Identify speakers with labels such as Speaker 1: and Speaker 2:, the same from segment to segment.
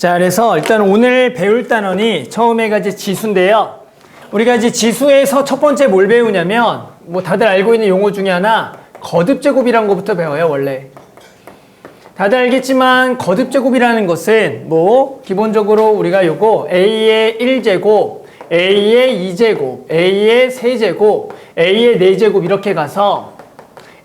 Speaker 1: 자, 그래서 일단 오늘 배울 단원이 처음에가 이제 지수인데요. 우리가 이제 지수에서 첫 번째 뭘 배우냐면, 뭐 다들 알고 있는 용어 중에 하나, 거듭제곱이라는 것부터 배워요, 원래. 다들 알겠지만, 거듭제곱이라는 것은, 뭐, 기본적으로 우리가 요거, A의 1제곱, A의 2제곱, A의 3제곱, A의 4제곱 이렇게 가서,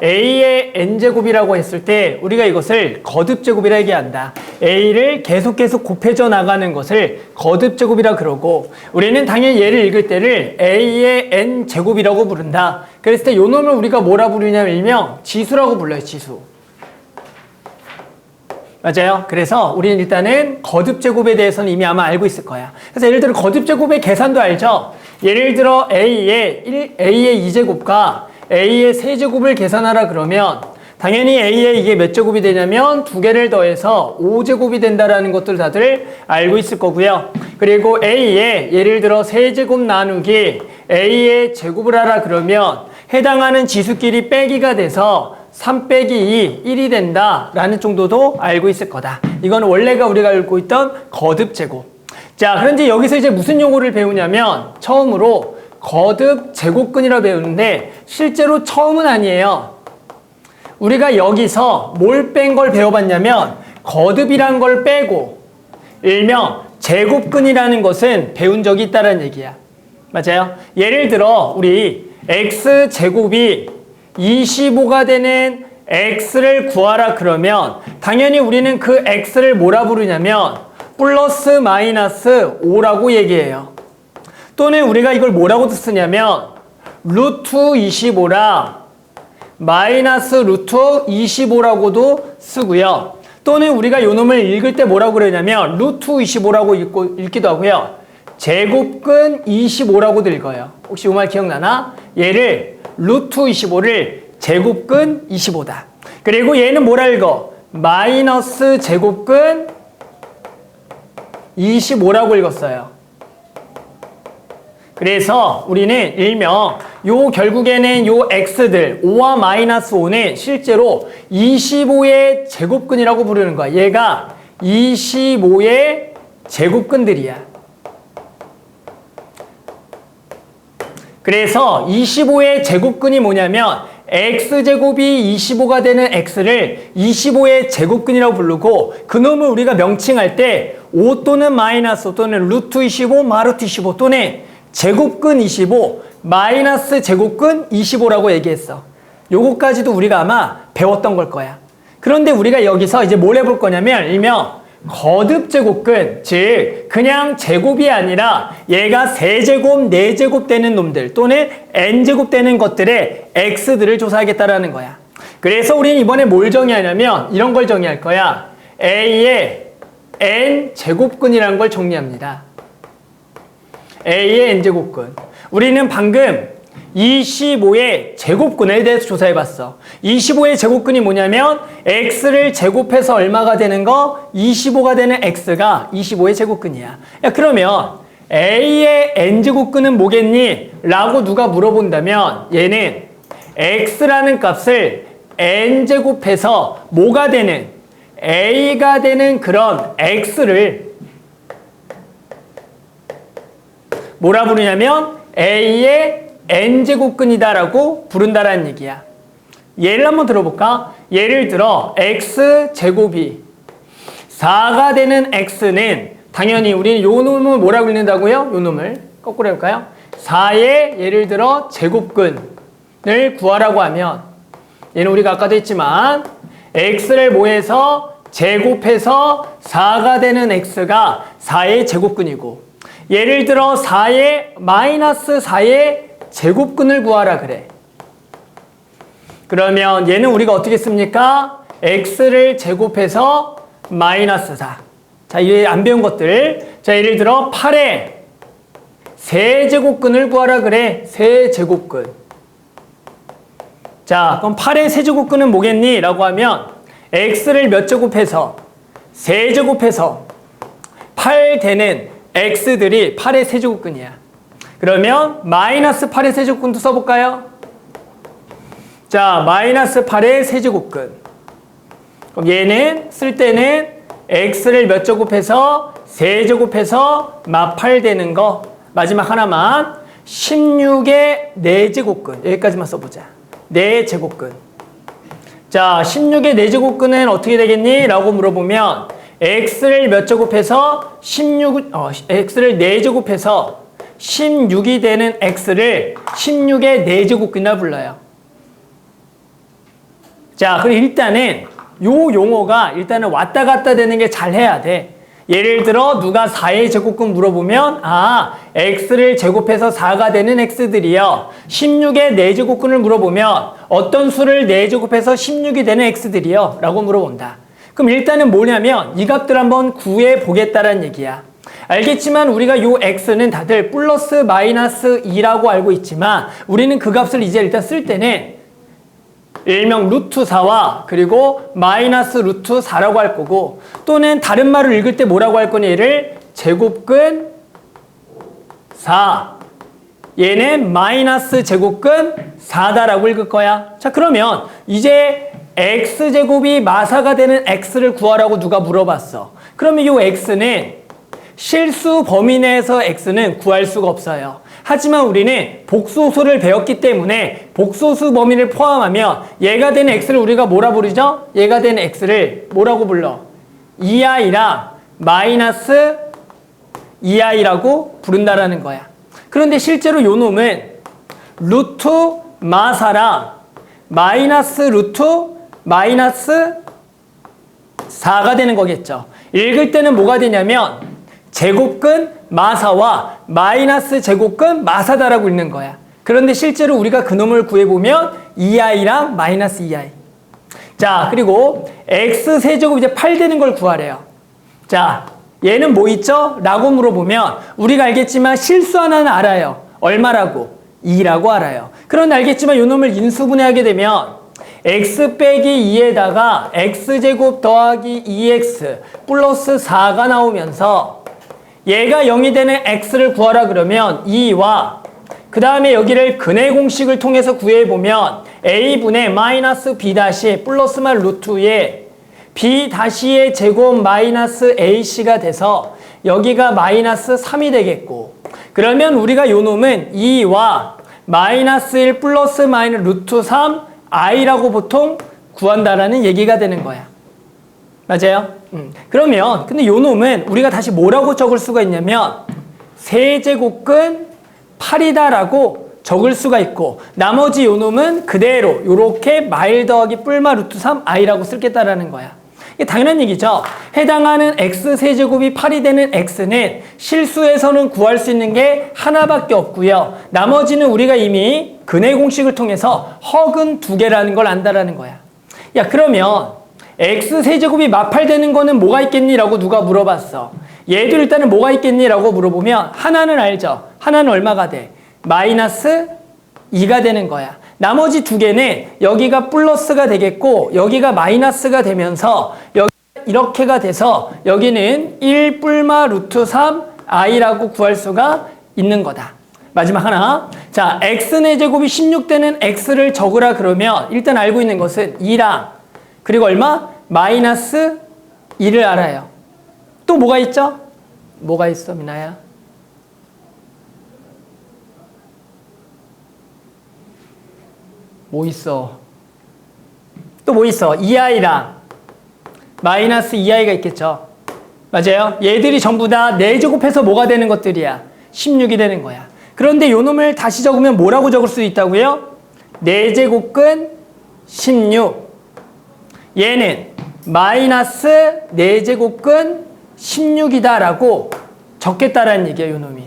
Speaker 1: A의 n제곱이라고 했을 때 우리가 이것을 거듭제곱이라 얘기한다. A를 계속 곱해져 나가는 것을 거듭제곱이라 그러고, 우리는 당연히 얘를 읽을 때를 A의 n제곱이라고 부른다. 그랬을 때 요 놈을 우리가 뭐라 부르냐면 일명 지수라고 불러요. 지수. 맞아요. 그래서 우리는 일단은 거듭제곱에 대해서는 이미 아마 알고 있을 거야. 그래서 예를 들어 거듭제곱의 계산도 알죠. 예를 들어 A의 2제곱과 A의 세제곱을 계산하라 그러면 당연히 A의 이게 몇 제곱이 되냐면 2개를 더해서 5제곱이 된다라는 것들 다들 알고 있을 거고요. 그리고 A의 예를 들어 세제곱 나누기 A의 제곱을 하라 그러면 해당하는 지수끼리 빼기가 돼서 3 빼기 2, 1이 된다라는 정도도 알고 있을 거다. 이건 원래가 우리가 알고 있던 거듭제곱. 자, 그런데 여기서 이제 무슨 용어를 배우냐면 처음으로 거듭 제곱근이라고 배우는데 실제로 처음은 아니에요. 우리가 여기서 뭘 뺀 걸 배워봤냐면 거듭이란 걸 빼고 일명 제곱근이라는 것은 배운 적이 있다는 얘기야. 맞아요? 예를 들어 우리 x제곱이 25가 되는 x를 구하라 그러면 당연히 우리는 그 x를 뭐라 부르냐면 플러스 마이너스 5라고 얘기해요. 또는 우리가 이걸 뭐라고도 쓰냐면 루트 25랑 마이너스 루트 25라고도 쓰고요. 또는 우리가 요 놈을 읽을 때 뭐라고 그러냐면 루트 25라고 읽기도 하고요. 제곱근 25라고도 읽어요. 혹시 이 말 기억나나? 얘를 루트 25를 제곱근 25다. 그리고 얘는 뭐라 읽어? 마이너스 제곱근 25라고 읽었어요. 그래서 우리는 일명 요 결국에는 요 x들 5와 마이너스 5는 실제로 25의 제곱근이라고 부르는 거야. 얘가 25의 제곱근들이야. 그래서 25의 제곱근이 뭐냐면 x제곱이 25가 되는 x를 25의 제곱근이라고 부르고 그놈을 우리가 명칭할 때 5 또는 마이너스 5 또는 루트 25, 마루트 25 또는 제곱근 25, 마이너스 제곱근 25라고 얘기했어. 요거까지도 우리가 아마 배웠던 걸 거야. 그런데 우리가 여기서 이제 뭘 해볼 거냐면 일명 거듭제곱근, 즉 그냥 제곱이 아니라 얘가 세제곱, 4제곱 되는 놈들 또는 n제곱 되는 것들의 x들을 조사하겠다라는 거야. 그래서 우리는 이번에 뭘 정의하냐면 이런 걸 정의할 거야. A의 n제곱근이라는 걸 정리합니다. A의 n제곱근. 우리는 방금 25의 제곱근에 대해서 조사해봤어. 25의 제곱근이 뭐냐면 x를 제곱해서 얼마가 되는 거? 25가 되는 x가 25의 제곱근이야. 야, 그러면 A의 n제곱근은 뭐겠니? 라고 누가 물어본다면 얘는 x라는 값을 n제곱해서 뭐가 되는? a가 되는 그런 x를 뭐라 부르냐면 A의 n제곱근이다라고 부른다라는 얘기야. 예를 한번 들어볼까? 예를 들어 x제곱이 4가 되는 x는 당연히 우리는 요 놈을 뭐라고 읽는다고요? 요 놈을 거꾸로 해볼까요? 4의 예를 들어 제곱근을 구하라고 하면 얘는 우리가 아까도 했지만 x를 뭐해서 제곱해서 4가 되는 x가 4의 제곱근이고 예를 들어 4의 마이너스 4의 제곱근을 구하라 그래. 그러면 얘는 우리가 어떻게 씁니까? x를 제곱해서 마이너스 4. 자, 이게 안 배운 것들. 자, 예를 들어 8의 세제곱근을 구하라 그래. 세제곱근. 자, 그럼 8의 세제곱근은 뭐겠니? 라고 하면 x를 몇 제곱해서 세제곱해서 8 되는 x들이 8의 세제곱근이야. 그러면 마이너스 8의 세제곱근도 써볼까요? 자, 마이너스 8의 세제곱근. 그럼 얘는 쓸 때는 x를 몇 제곱해서 세제곱해서 마팔되는 거. 마지막 하나만 16의 4제곱근. 여기까지만 써보자. 4제곱근. 자, 16의 4제곱근은 어떻게 되겠니? 라고 물어보면 x를 몇 제곱해서 x를 4제곱해서 16이 되는 x를 16의 4제곱근이라 불러요. 자, 그럼 일단은 요 용어가 일단은 왔다 갔다 되는 게 잘 해야 돼. 예를 들어 누가 4의 제곱근 물어보면 x를 제곱해서 4가 되는 x들이요. 16의 4제곱근을 물어보면 어떤 수를 4제곱해서 16이 되는 x들이요? 라고 물어본다. 그럼 일단은 뭐냐면 이 값들 한번 구해 보겠다라는 얘기야. 알겠지만 우리가 요 x는 다들 플러스 마이너스 2라고 알고 있지만 우리는 그 값을 이제 일단 쓸 때는 일명 루트 4와 그리고 마이너스 루트 4라고 할 거고 또는 다른 말을 읽을 때 뭐라고 할 거니 얘를 제곱근 4 얘는 마이너스 제곱근 4다라고 읽을 거야. 자, 그러면 이제 x제곱이 마사가 되는 x를 구하라고 누가 물어봤어. 그러면 이 x는 실수 범위 내에서 x는 구할 수가 없어요. 하지만 우리는 복소수를 배웠기 때문에 복소수 범위를 포함하면 얘가 되는 x를 우리가 뭐라 부르죠? 얘가 되는 x를 뭐라고 불러? 2i랑 마이너스 2i라고 부른다라는 거야. 그런데 실제로 요 놈은 루트 마사랑 마이너스 루트 마이너스 4가 되는 거겠죠. 읽을 때는 뭐가 되냐면 제곱근 마사와 마이너스 제곱근 마사다라고 읽는 거야. 그런데 실제로 우리가 그놈을 구해보면 2i랑 마이너스 2i. 자, 그리고 x 세제곱 이제 8 되는 걸 구하래요. 자, 얘는 뭐 있죠? 라고 물어보면 우리가 알겠지만 실수 하나는 알아요. 얼마라고? 2라고 알아요. 그런데 알겠지만 요 놈을 인수분해하게 되면 x 빼기 2에다가 x제곱 더하기 2x 플러스 4가 나오면서 얘가 0이 되는 x를 구하라 그러면 2와 그 다음에 여기를 근의 공식을 통해서 구해보면 a분의 마이너스 b 다시 플러스만 루트에 b 다시의 제곱 마이너스 ac가 돼서 여기가 마이너스 3이 되겠고 그러면 우리가 요 놈은 2와 마이너스 1 플러스 마이너스 루트 3 i라고 보통 구한다라는 얘기가 되는 거야. 맞아요? 그러면 근데 요 놈은 우리가 다시 뭐라고 적을 수가 있냐면 세제곱근 8이다라고 적을 수가 있고 나머지 요 놈은 그대로 요렇게 마일 더하기 뿔마 루트 3 i라고 쓰겠다라는 거야. 이게 당연한 얘기죠. 해당하는 x 세제곱이 8이 되는 x는 실수에서는 구할 수 있는 게 하나밖에 없고요. 나머지는 우리가 이미 근의 공식을 통해서 허근 2개라는 걸 안다라는 거야. 야, 그러면 x 세제곱이 마팔되는 거는 뭐가 있겠니? 라고 누가 물어봤어. 얘도 일단은 뭐가 있겠니? 라고 물어보면 하나는 알죠. 하나는 얼마가 돼? 마이너스 2가 되는 거야. 나머지 2개는 여기가 플러스가 되겠고 여기가 마이너스가 되면서 여기 이렇게가 돼서 여기는 1 뿔마 루트 3 i라고 구할 수가 있는 거다. 마지막 하나. 자, x의 제곱이 16되는 x를 적으라 그러면 일단 알고 있는 것은 2랑 그리고 얼마? 마이너스 2를 알아요. 또 뭐가 있죠? 뭐가 있어, 미나야? 뭐 있어? 또 뭐 있어? 2i랑 마이너스 2i가 있겠죠. 맞아요? 얘들이 전부 다 4제곱해서 뭐가 되는 것들이야? 16이 되는 거야. 그런데 요 놈을 다시 적으면 뭐라고 적을 수 있다고요? 4제곱근 16. 얘는 마이너스 4제곱근 16이다라고 적겠다라는 얘기야, 요 놈이.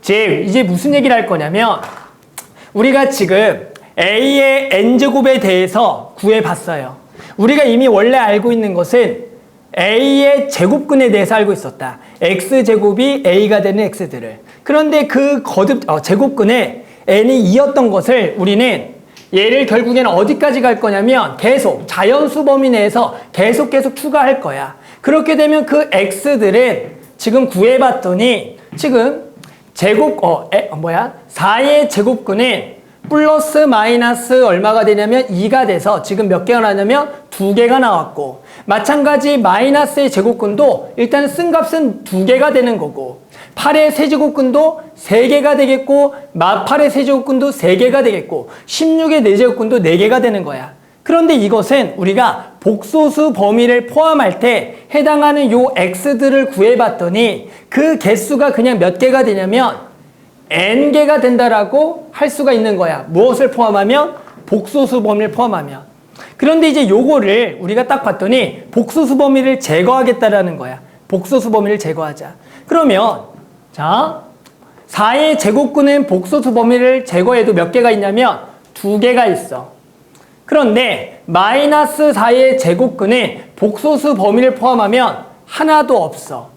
Speaker 1: 이제 무슨 얘기를 할 거냐면 우리가 지금 a의 n제곱에 대해서 구해봤어요. 우리가 이미 원래 알고 있는 것은 a의 제곱근에 대해서 알고 있었다. x제곱이 a가 되는 x들을. 그런데 그 제곱근에 n이 2였던 것을 우리는 얘를 결국에는 어디까지 갈 거냐면 계속 자연수 범위 내에서 계속 추가할 거야. 그렇게 되면 그 x들은 지금 구해봤더니 지금 4의 제곱근은 플러스 마이너스 얼마가 되냐면 2가 돼서 지금 몇 개가 나냐면 2개가 나왔고, 마찬가지 마이너스의 제곱근도 일단 쓴 값은 2개가 되는 거고, 8의 세제곱근도 3개가 되겠고, 8의 세제곱근도 3개가 되겠고, 16의 4제곱근도 4개가 되는 거야. 그런데 이것은 우리가 복소수 범위를 포함할 때 해당하는 요 x들을 구해봤더니 그 개수가 그냥 몇 개가 되냐면 n개가 된다라고 할 수가 있는 거야. 무엇을 포함하면? 복소수 범위를 포함하면. 그런데 이제 요거를 우리가 딱 봤더니 복소수 범위를 제거하겠다라는 거야. 복소수 범위를 제거하자. 그러면 자, 4의 제곱근은 복소수 범위를 제거해도 몇 개가 있냐면 2개가 있어. 그런데 마이너스 4의 제곱근은 복소수 범위를 포함하면 하나도 없어.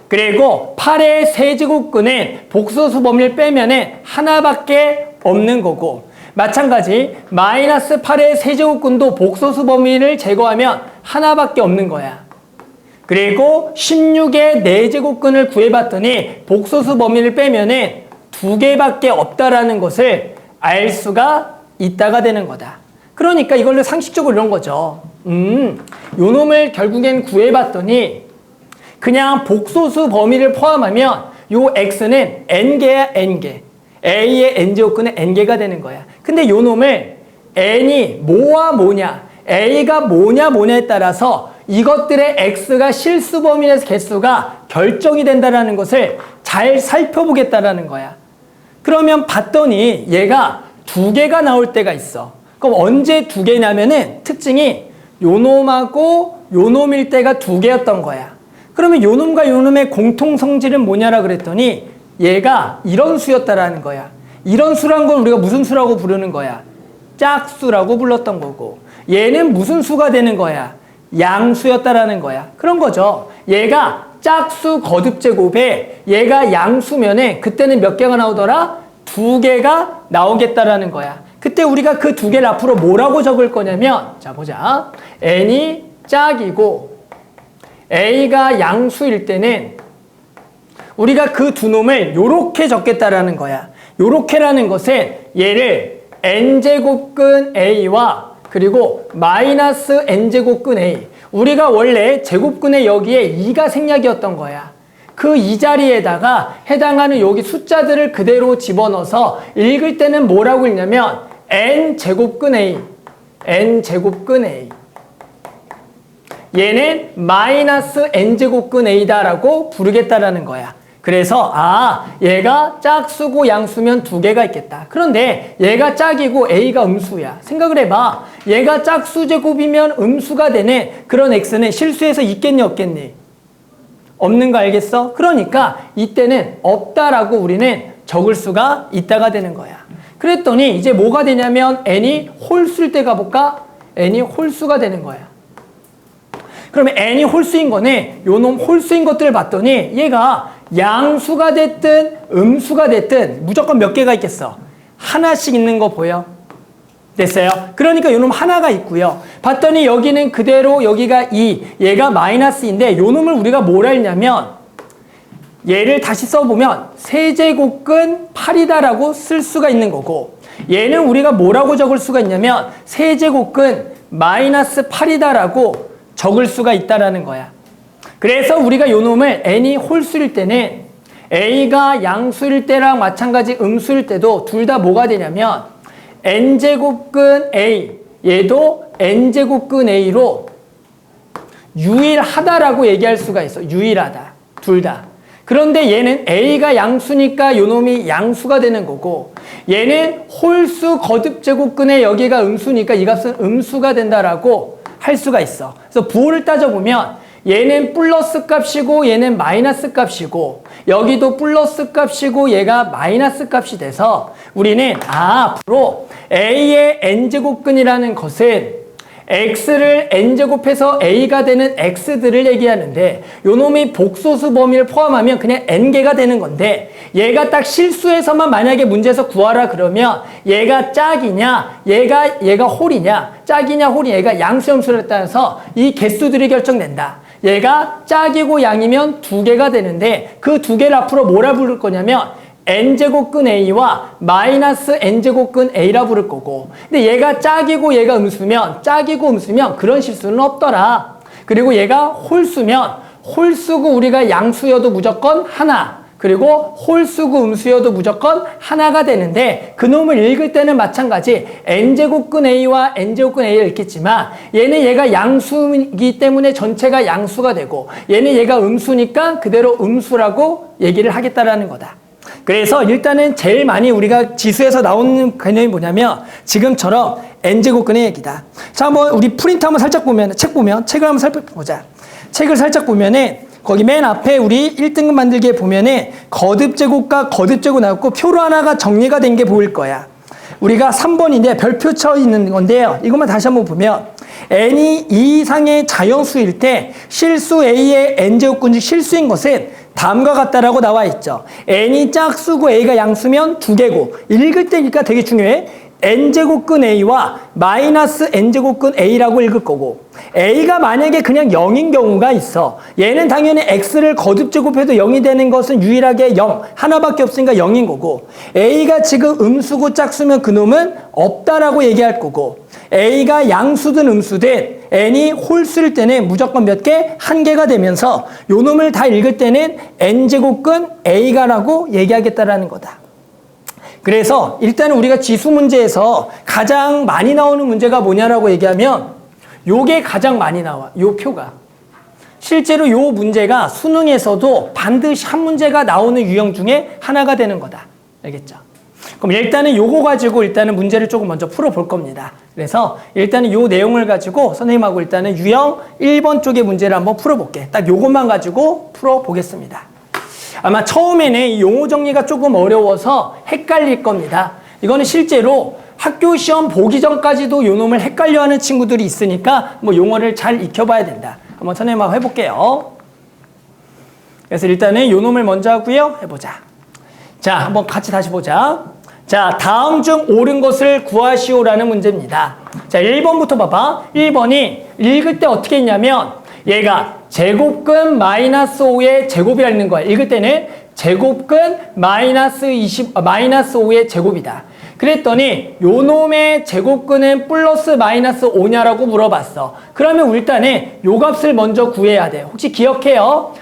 Speaker 1: 그리고 8의 세제곱근은 복소수 범위를 빼면은 하나밖에 없는 거고, 마찬가지 마이너스 8의 세제곱근도 복소수 범위를 제거하면 하나밖에 없는 거야. 그리고 16의 4제곱근을 구해봤더니 복소수 범위를 빼면은 2개밖에 없다라는 것을 알 수가 있다가 되는 거다. 그러니까 이걸로 상식적으로 이런 거죠. 요 놈을 결국엔 구해봤더니 그냥 복소수 범위를 포함하면 요 x는 n개야, n개. a의 n제곱근은 n개가 되는 거야. 근데 요 놈을 n이 뭐와 뭐냐, a가 뭐냐에 따라서 이것들의 x가 실수 범위에서 개수가 결정이 된다는 것을 잘 살펴보겠다라는 거야. 그러면 봤더니 얘가 2개가 나올 때가 있어. 그럼 언제 2개냐면은 특징이 요 놈하고 요 놈일 때가 2개였던 거야. 그러면 요 놈과 요 놈의 공통 성질은 뭐냐라 그랬더니 얘가 이런 수였다라는 거야. 이런 수란 건 우리가 무슨 수라고 부르는 거야? 짝수라고 불렀던 거고, 얘는 무슨 수가 되는 거야? 양수였다라는 거야. 그런 거죠. 얘가 짝수 거듭제곱에 얘가 양수면에 그때는 몇 개가 나오더라? 2개가 나오겠다라는 거야. 그때 우리가 그 2개를 앞으로 뭐라고 적을 거냐면, 자 보자. n이 짝이고 a가 양수일 때는 우리가 그 두 놈을 요렇게 적겠다라는 거야. 요렇게라는 것은 얘를 n제곱근 a와 그리고 마이너스 n제곱근 a, 우리가 원래 제곱근에 여기에 2가 생략이었던 거야. 그 이 자리에다가 해당하는 여기 숫자들을 그대로 집어넣어서 읽을 때는 뭐라고 읽냐면 n제곱근 a, n제곱근 a. 얘는 마이너스 n제곱근 a다라고 부르겠다라는 거야. 그래서 얘가 짝수고 양수면 2개가 있겠다. 그런데 얘가 짝이고 a가 음수야. 생각을 해봐. 얘가 짝수 제곱이면 음수가 되는 그런 x는 실수에서 있겠니 없겠니? 없는 거 알겠어? 그러니까 이때는 없다라고 우리는 적을 수가 있다가 되는 거야. 그랬더니 이제 뭐가 되냐면 n이 홀수일 때 가볼까? n이 홀수가 되는 거야. 그러면 n이 홀수인 거네. 요 놈 홀수인 것들을 봤더니 얘가 양수가 됐든 음수가 됐든 무조건 몇 개가 있겠어? 하나씩 있는 거 보여? 됐어요? 그러니까 요 놈 하나가 있고요. 봤더니 여기는 그대로 여기가 2, 얘가 마이너스인데 요 놈을 우리가 뭐라 했냐면 얘를 다시 써보면 세제곱근 8이다라고 쓸 수가 있는 거고, 얘는 우리가 뭐라고 적을 수가 있냐면 세제곱근 마이너스 8이다라고 적을 수가 있다라는 거야. 그래서 우리가 요 놈을 n이 홀수일 때는 a가 양수일 때랑 마찬가지 음수일 때도 둘 다 뭐가 되냐면 n제곱근 a, 얘도 n제곱근 a로 유일하다라고 얘기할 수가 있어. 유일하다. 둘 다. 그런데 얘는 a가 양수니까 요 놈이 양수가 되는 거고, 얘는 홀수 거듭제곱근에 여기가 음수니까 이 값은 음수가 된다라고 할 수가 있어. 그래서 부호를 따져보면 얘는 플러스 값이고 얘는 마이너스 값이고 여기도 플러스 값이고 얘가 마이너스 값이 돼서 우리는 앞으로 a의 n제곱근이라는 것은 x를 n제곱해서 a가 되는 x들을 얘기하는데 요 놈이 복소수 범위를 포함하면 그냥 n개가 되는 건데, 얘가 딱 실수에서만 만약에 문제에서 구하라 그러면 얘가 짝이냐 얘가 홀이냐, 짝이냐 홀이냐, 얘가 양수 함수에 따라서 이 개수들이 결정된다. 얘가 짝이고 양이면 2개가 되는데 그 2개를 앞으로 뭐라 부를 거냐면 n제곱근 a와 마이너스 n제곱근 a라 부를 거고, 근데 얘가 짝이고 얘가 음수면, 짝이고 음수면 그런 실수는 없더라. 그리고 얘가 홀수면, 홀수고 우리가 양수여도 무조건 하나, 그리고 홀수고 음수여도 무조건 하나가 되는데, 그놈을 읽을 때는 마찬가지 n제곱근 a와 n제곱근 a를 읽겠지만, 얘는 얘가 양수이기 때문에 전체가 양수가 되고, 얘는 얘가 음수니까 그대로 음수라고 얘기를 하겠다라는 거다. 그래서 일단은 제일 많이 우리가 지수에서 나오는 개념이 뭐냐면 지금처럼 n제곱근의 얘기다. 자, 한번 우리 프린트 한번 살짝 보면, 책을 한번 살펴보자. 책을 살짝 보면은 거기 맨 앞에 우리 1등급 만들기에 보면은 거듭제곱과 거듭제곱 나왔고 표로 하나가 정리가 된 게 보일 거야. 우리가 3번인데 별표 쳐 있는 건데요. 이것만 다시 한번 보면 n이 2 이상의 자연수일 때 실수 a의 n제곱근 중 실수인 것은 다음과 같다라고 나와 있죠. n이 짝수고 a가 양수면 2개고, 읽을 때니까 되게 중요해. n제곱근 a와 마이너스 n제곱근 a라고 읽을 거고, a가 만약에 그냥 0인 경우가 있어. 얘는 당연히 x를 거듭제곱해도 0이 되는 것은 유일하게 0, 하나밖에 없으니까 0인 거고, a가 지금 음수고 짝수면 그놈은 없다라고 얘기할 거고, a가 양수든 음수든 n이 홀수일 때는 무조건 몇 개? 한 개가 되면서 요 놈을 다 읽을 때는 n제곱근 a가라고 얘기하겠다라는 거다. 그래서 일단은 우리가 지수 문제에서 가장 많이 나오는 문제가 뭐냐라고 얘기하면 요게 가장 많이 나와. 요 표가. 실제로 요 문제가 수능에서도 반드시 한 문제가 나오는 유형 중에 하나가 되는 거다. 알겠죠? 그럼 일단은 요거 가지고 일단은 문제를 조금 먼저 풀어볼 겁니다. 그래서 일단은 요 내용을 가지고 선생님하고 일단은 유형 1번 쪽의 문제를 한번 풀어볼게. 딱 요것만 가지고 풀어보겠습니다. 아마 처음에는 이 용어 정리가 조금 어려워서 헷갈릴 겁니다. 이거는 실제로 학교 시험 보기 전까지도 요 놈을 헷갈려하는 친구들이 있으니까 뭐 용어를 잘 익혀봐야 된다. 한번 선생님하고 해볼게요. 그래서 일단은 요 놈을 먼저 하고요. 해보자. 자, 한번 같이 다시 보자. 자, 다음 중 옳은 것을 구하시오라는 문제입니다. 자, 1번부터 봐봐. 1번이 읽을 때 어떻게 했냐면 얘가 제곱근 마이너스 5의 제곱이라 읽는 거야. 읽을 때는 제곱근 마이너스 5의 제곱이다. 그랬더니 요 놈의 제곱근은 플러스 마이너스 5냐라고 물어봤어. 그러면 일단은 요 값을 먼저 구해야 돼. 혹시 기억해요?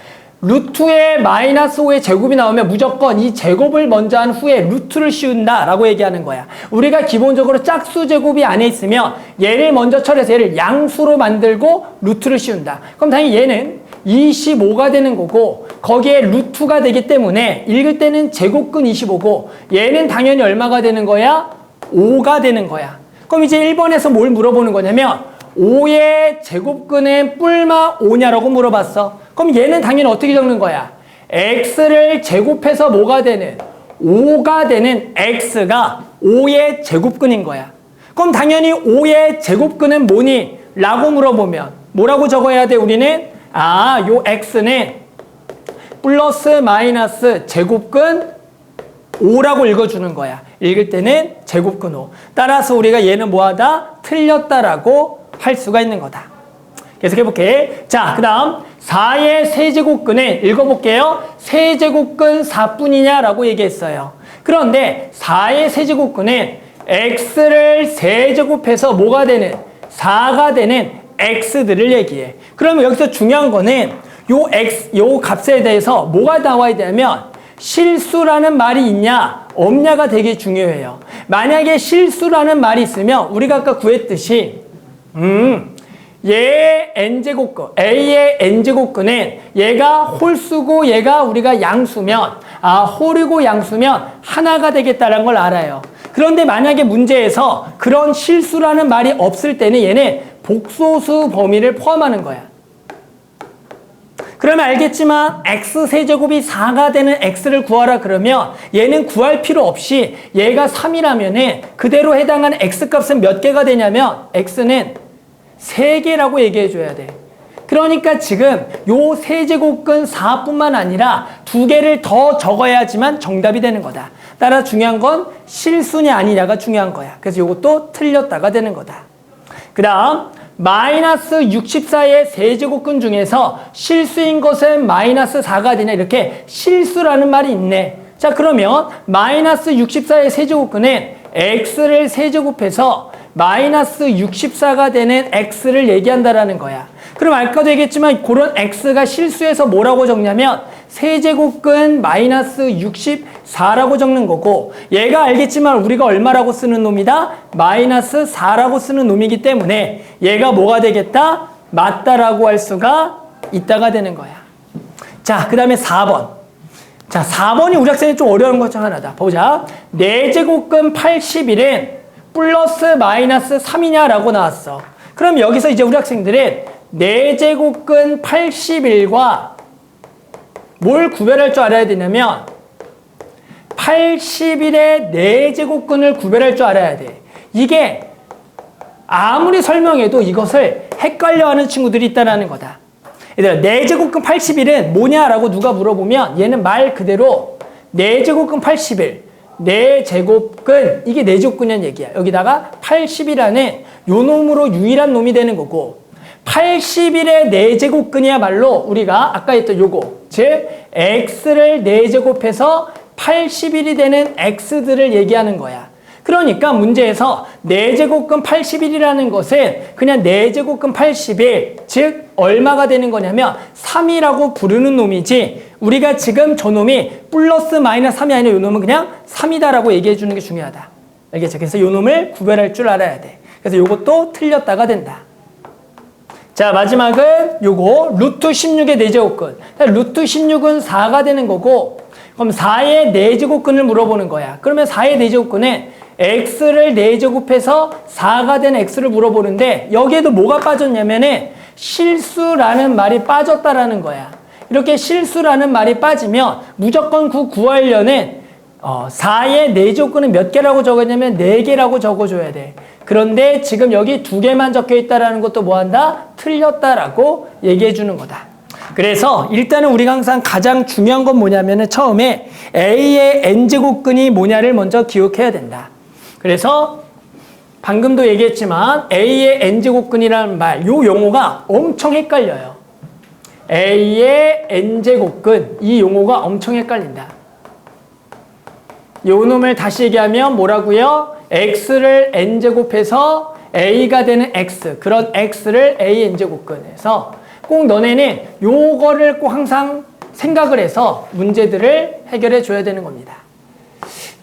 Speaker 1: 루트의 마이너스 5의 제곱이 나오면 무조건 이 제곱을 먼저 한 후에 루트를 씌운다 라고 얘기하는 거야. 우리가 기본적으로 짝수 제곱이 안에 있으면 얘를 먼저 처리해서 얘를 양수로 만들고 루트를 씌운다. 그럼 당연히 얘는 25가 되는 거고 거기에 루트가 되기 때문에 읽을 때는 제곱근 25고 얘는 당연히 얼마가 되는 거야? 5가 되는 거야. 그럼 이제 1번에서 뭘 물어보는 거냐면 5의 제곱근은 뿔마 5냐라고 물어봤어. 그럼 얘는 당연히 어떻게 적는 거야? x를 제곱해서 뭐가 되는? 5가 되는 x가 5의 제곱근인 거야. 그럼 당연히 5의 제곱근은 뭐니? 라고 물어보면 뭐라고 적어야 돼 우리는? 아, 요 x는 플러스 마이너스 제곱근 5라고 읽어주는 거야. 읽을 때는 제곱근 5. 따라서 우리가 얘는 뭐하다? 틀렸다라고 할 수가 있는 거다. 계속 해볼게. 자, 그 다음 4의 세제곱근을 읽어볼게요. 세제곱근 4뿐이냐라고 얘기했어요. 그런데 4의 세제곱근은 x를 세제곱해서 뭐가 되는? 4가 되는 x들을 얘기해. 그러면 여기서 중요한 거는 요 값에 대해서 뭐가 나와야 되냐면 실수라는 말이 있냐 없냐가 되게 중요해요. 만약에 실수라는 말이 있으면 우리가 아까 구했듯이 얘의 n제곱근, a의 n제곱근은 얘가 홀수고 얘가 우리가 양수면 홀이고 양수면 하나가 되겠다는 걸 알아요. 그런데 만약에 문제에서 그런 실수라는 말이 없을 때는 얘는 복소수 범위를 포함하는 거야. 그러면 알겠지만 x세제곱이 4가 되는 x를 구하라 그러면 얘는 구할 필요 없이 얘가 3이라면은 그대로 해당하는 x값은 몇 개가 되냐면 x는 3개라고 얘기해 줘야 돼. 그러니까 지금 요 세제곱근 4뿐만 아니라 2개를 더 적어야지만 정답이 되는 거다. 따라 중요한 건 실수냐 아니냐가 중요한 거야. 그래서 요것도 틀렸다가 되는 거다. 그 다음 마이너스 64의 세제곱근 중에서 실수인 것은 마이너스 4가 되냐 이렇게 실수라는 말이 있네. 자, 그러면 마이너스 64의 세제곱근은 x를 세제곱해서 마이너스 64가 되는 x를 얘기한다라는 거야. 그럼 아까도 얘기했지만 그런 x가 실수해서 뭐라고 적냐면 세제곱근 마이너스 64라고 적는 거고, 얘가 알겠지만 우리가 얼마라고 쓰는 놈이다? 마이너스 4라고 쓰는 놈이기 때문에 얘가 뭐가 되겠다? 맞다라고 할 수가 있다가 되는 거야. 자, 그 다음에 4번. 자, 4번이 우리 학생이 좀 어려운 것 중 하나다. 보자. 4제곱근 81은 플러스 마이너스 3이냐라고 나왔어. 그럼 여기서 이제 우리 학생들은 4제곱근 81과 뭘 구별할 줄 알아야 되냐면 81의 4제곱근을 구별할 줄 알아야 돼. 이게 아무리 설명해도 이것을 헷갈려하는 친구들이 있다는 거다. 얘들아, 4제곱근 81은 뭐냐라고 누가 물어보면 얘는 말 그대로 4제곱근 81, 4제곱근, 이게 4제곱근이라는 얘기야. 여기다가 80이라는 요 놈으로 유일한 놈이 되는 거고, 81의 4제곱근이야말로 우리가 아까 했던 요거, 즉 x를 4제곱해서 81이 되는 x들을 얘기하는 거야. 그러니까 문제에서 4제곱근 81이라는 것은 그냥 4제곱근 81, 즉 얼마가 되는 거냐면 3이라고 부르는 놈이지, 우리가 지금 저 놈이 플러스 마이너스 3이 아니라 요 놈은 그냥 3이다라고 얘기해 주는 게 중요하다. 알겠죠? 그래서 요 놈을 구별할 줄 알아야 돼. 그래서 요것도 틀렸다가 된다. 자, 마지막은 요거 루트 16의 4제곱근. 루트 16은 4가 되는 거고, 그럼 4의 4제곱근을 물어보는 거야. 그러면 4의 4제곱근은 x를 4제곱해서 4가 된 x를 물어보는데, 여기에도 뭐가 빠졌냐면은 실수라는 말이 빠졌다라는 거야. 이렇게 실수라는 말이 빠지면 무조건 그 구하려는 4의 4제곱근은 몇 개라고 적었냐면 4개라고 적어줘야 돼. 그런데 지금 여기 2개만 적혀 있다라는 것도 뭐한다? 틀렸다라고 얘기해 주는 거다. 그래서 일단은 우리가 항상 가장 중요한 건 뭐냐면은 처음에 A의 n제곱근이 뭐냐를 먼저 기억해야 된다. 그래서 방금도 얘기했지만 A의 n제곱근이라는 말, 요 용어가 엄청 헷갈려요. A의 n제곱근, 이 용어가 엄청 헷갈린다. 요 놈을 다시 얘기하면 뭐라고요? x를 n제곱해서 a가 되는 x, 그런 x를 a n제곱근해서 꼭 너네는 요거를 꼭 항상 생각을 해서 문제들을 해결해 줘야 되는 겁니다.